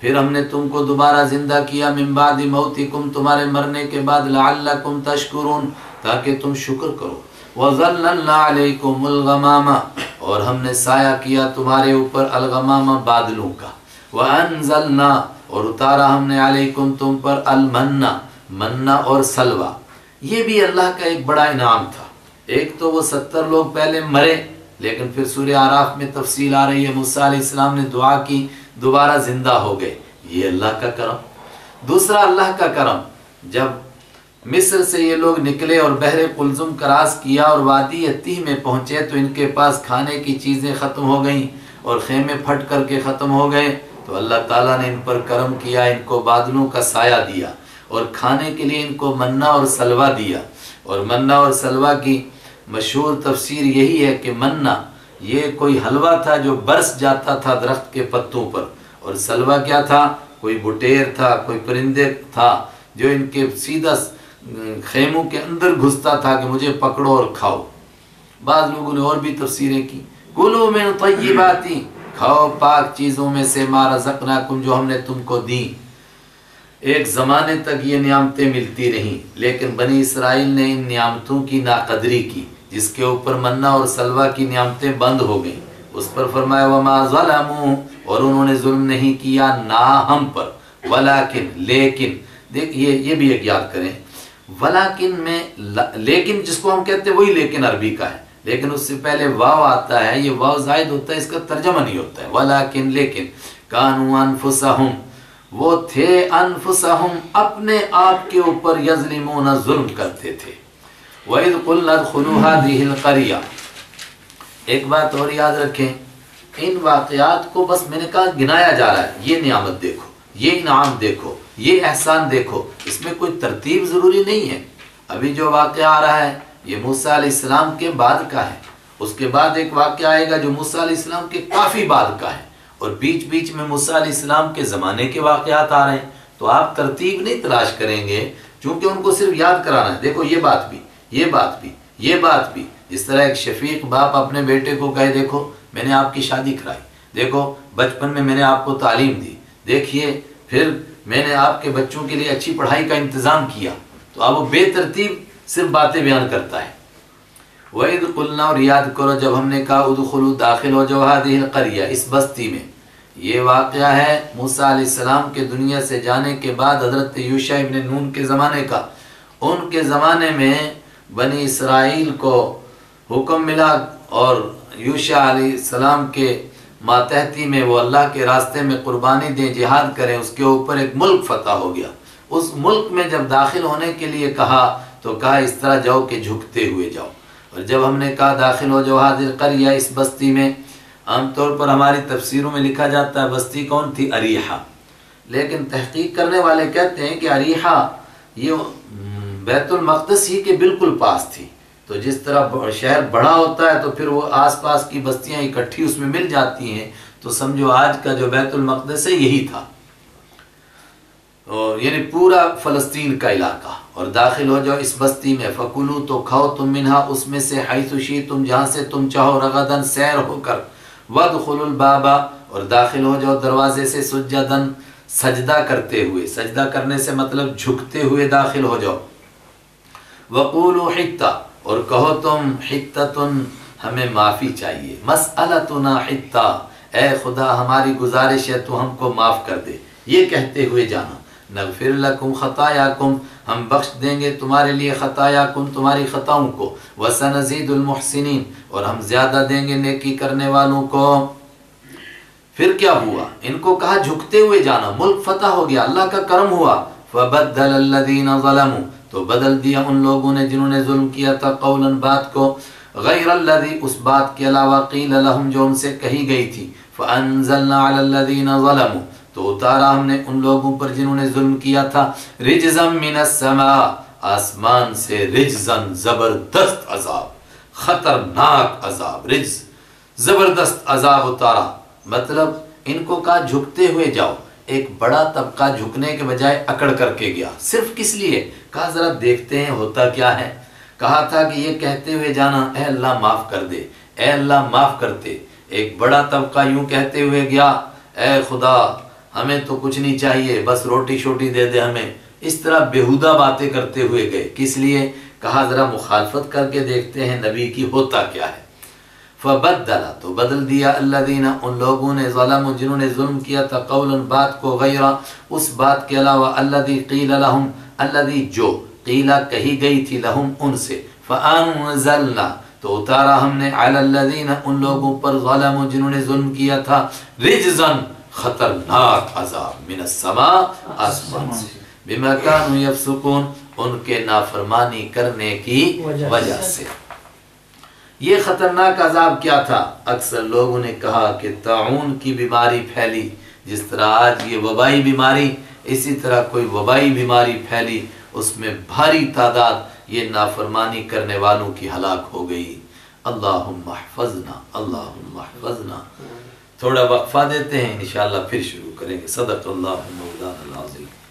پھر ہم نے تم کو دوبارہ زندہ کیا، من بعد موتکم، تمہارے مرنے کے بعد، لعلکم تشکرون، تاکہ تم شکر کرو۔ وَظَلَّلْنَا عَلَيْكُمُ الْغَمَامَ، اور ہم نے سایہ کیا تمہارے اوپر، الغمامہ بادلوں کا۔ وَأَنزَلْنَا، اور اتارا ہم نے، علیکم تم پر، المنّ، منّا اور سلوہ۔ یہ بھی اللہ کا ایک بڑا انعام تھا۔ ایک تو وہ 70 لوگ پہلے مرے، لیکن پھر سورہ اعراف میں تفصیل آ رہی ہے، موسیٰ علیہ السلام نے دعا کی، دوبارہ زندہ ہو گئے، یہ اللہ کا کرم۔ دوسرا اللہ کا کرم، جب مصر سے یہ لوگ نکلے اور بحر قلزم کراس کیا اور وادی تیہ میں پہنچے تو ان کے پاس کھانے کی چیزیں ختم ہو گئیں اور خیمے پھٹ کر کے ختم ہو گئے، تو اللہ تعالیٰ نے ان پر کرم کیا، ان کو بادلوں کا سایہ دیا، اور کھانے کے لیے ان کو منّا اور سلوہ دیا۔ اور منّا اور سلوہ کی مشہور تفسیر یہی ہے کہ منّا یہ کوئی حلوہ تھا جو برس جاتا تھا درخت کے پتوں پر، اور سلوہ کیا تھا؟ کوئی بٹیر تھا، کوئی پرندے تھا جو ان کے سیدھا خیموں کے اندر گھستا تھا کہ مجھے پکڑو اور کھاؤ۔ بعض لوگوں نے اور بھی تفسیریں کی، کُلُوا مِن طَیِّبَاتِ، کھاؤ پاک چیزوں میں سے، مَا رَزَقْنَاکُم، جو ہم نے تم کو دیں۔ ایک زمانے تک یہ نعمتیں ملتی رہیں، لیکن بنی اسرائیل نے ان نعمتوں کی ناقدری کی، جس کے اوپر منّا اور سلوہ کی نعمتیں بند ہو گئیں۔ اس پر فرمایا وَمَا ظَلَمُوا، اور انہوں نے ظلم نہیں کیا نہ ہم پر، وَلَكِن، لیکن، دیکھ یہ بھی ایک یاد کریں، وَلَكِن میں لیکن جس کو ہم کہتے ہیں وہی لیکن عربی کا ہے، لیکن اس سے پہلے واو آتا ہے، یہ واو زائد ہوتا ہے، اس کا ترجمہ نہیں ہوتا ہے۔ وَلَكِن، لیکن، كَانُوا أَنفُسَهُمْ، وہ تھے، انفسہم، اپنے آپ کے اوپر، یظلمون، ظلم کرتے تھے۔ وَإِذْ قُلْنَا ادْخُلُوا هَٰذِهِ الْقَرْيَةَ، ایک بات اور یاد رکھیں، ان واقعات کو بس میں نے کہا گنایا جا رہا ہے، یہ نعمت دیکھو، یہ انعام دیکھو، یہ احسان دیکھو، اس میں کوئی ترتیب ضروری نہیں ہے۔ ابھی جو واقعہ آ رہا ہے یہ موسیٰ علیہ السلام کے بعد کا ہے، اس کے بعد ایک واقعہ آئے گا جو موسیٰ علیہ السلام کے کافی بعد کا ہے، اور بیچ بیچ میں موسیٰ علیہ السلام کے زمانے کے واقعات آ رہے ہیں، تو آپ ترتیب نہیں تلاش کریں گے، چونکہ ان کو صرف یاد کرانا ہے، دیکھو یہ بات بھی، یہ بات بھی، یہ بات بھی۔ جس طرح ایک شفیق باپ اپنے بیٹے کو کہے، دیکھو میں نے آپ کی شادی کرائی، دیکھو بچپن میں نے آپ کو تعلیم دی، دیکھیے پھر میں نے آپ کے بچوں کے لیے اچھی پڑھائی کا انتظام کیا، تو اب وہ بے ترتیب صرف باتیں بیان کرتا ہے۔ وَإِذْ قُلْنَا، اور یاد کرو جب ہم نے کہا ادخلوا، داخل ہو جاؤ، هَٰذِهِ الْقَرْيَةَ، اس بستی میں۔ یہ واقعہ ہے موسیٰ علیہ السلام کے دنیا سے جانے کے بعد حضرت یوشع ابن نون کے زمانے کا۔ ان کے زمانے میں بنی اسرائیل کو حکم ملا، اور یوشع علیہ السلام کے ماتحتی میں وہ اللہ کے راستے میں قربانی دیں، جہاد کریں، اس کے اوپر ایک ملک فتح ہو گیا۔ اس ملک میں جب داخل ہونے کے لیے کہا تو کہا اس طرح جاؤ کہ جھکتے ہوئے جاؤ، اور جب ہم نے کہا داخل ہو جاؤ هذه القرية، اس بستی میں، عام طور پر ہماری تفسیروں میں لکھا جاتا ہے بستی کون تھی؟ اریحہ، لیکن تحقیق کرنے والے کہتے ہیں کہ اریحہ یہ بیت المقدس ہی کے بالکل پاس تھی، تو جس طرح شہر بڑا ہوتا ہے تو پھر وہ آس پاس کی بستیاں اکٹھی اس میں مل جاتی ہیں، تو سمجھو آج کا جو بیت المقدس ہے یہی تھا، اور یعنی پورا فلسطین کا علاقہ۔ اور داخل ہو جاؤ اس بستی میں، فَكُلُوا، تو کھاؤ تم منہا، اس میں سے، حیث شئتم، جہاں سے تم چاہو، رغداً، سیر ہو کر، وَادْخُلُوا الْبَابَ، اور داخل ہو جاؤ دروازے سے، سجداً، سجدہ کرتے ہوئے، سجدہ کرنے سے مطلب جھکتے ہوئے داخل ہو جاؤ، وَقُولُوا حِطَّةٌ، اور کہو تم، حِطَّةٌ، ہمیں معافی چاہیے، مَسْأَلَتُنَا حِطَّةٌ، اے خدا ہماری گزارش ہے تو ہم کو معاف کر دے، یہ کہتے ہوئے جانا، نغفر لکم خطایاکم، ہم بخش دیں گے تمہارے لیے، خطایاکم، تمہاری خطاؤں کو، وسنزید المحسنین، اور ہم زیادہ دیں گے نیکی کرنے والوں کو۔ پھر کیا ہوا؟ ان کو کہا جھکتے ہوئے جانا، ملک فتح ہو گیا، اللہ کا کرم ہوا، فبدل الذین ظلموا تو بدل دیا ان لوگوں نے جنہوں نے ظلم کیا تھا، قولا بات کو، غیر الذی اس بات کے علاوہ، قیل لہم جو ان سے کہی گئی تھی، فانزلنا علی الذین ظلموا تو اتارا ہم نے ان لوگوں پر جنہوں نے ظلم کیا تھا، رجزا من السماء آسمان سے، رجزن زبردست عذاب، خطرناک عذاب، رجز زبردست عذاب اتارا۔ مطلب ان کو کہا جھکتے ہوئے جاؤ، ایک بڑا طبقہ جھکنے کے بجائے اکڑ کر کے گیا، صرف کس لیے؟ کہا ذرا دیکھتے ہیں ہوتا کیا ہے۔ کہا تھا کہ یہ کہتے ہوئے جانا، اے اللہ معاف کر دے، اے اللہ معاف کرتے۔ ایک بڑا طبقہ یوں کہتے ہوئے گیا، اے خدا ہمیں تو کچھ نہیں چاہیے، بس روٹی شوٹی دے دے ہمیں۔ اس طرح بیہودہ باتیں کرتے ہوئے گئے، کس لیے؟ کہا ذرا مخالفت کر کے دیکھتے ہیں نبی کی ہوتا کیا ہے۔ فبدل تو بدل دیا الذین ان لوگوں نے، ظلموا جنہوں نے ظلم کیا تھا، قولا بات کو، غیر اس بات کے علاوہ، الذی قیل لہم الذی جو قیلا کہی گئی تھی، لہم ان سے، فانزلنا تو اتارا ہم نے، علی الذین ان لوگوں پر، ظلموا جنہوں نے ظلم کیا تھا، رجزن خطرناک عذاب، من السماء آسمان سے، بما کانوا یفسقون ان کے نافرمانی کرنے کی وجہ سے۔ یہ خطرناک عذاب کیا تھا؟ اکثر لوگوں نے کہا کہ طاعون کی بیماری پھیلی، جس طرح آج یہ وبائی بیماری، اسی طرح کوئی وبائی بیماری پھیلی، اس میں بھاری تعداد یہ نافرمانی کرنے والوں کی ہلاک ہو گئی۔ اللہم احفظنا، اللہم احفظنا۔ تھوڑا وقفہ دیتے ہیں، انشاءاللہ پھر شروع کریں گے۔ صدق اللہ مولانا العظیم۔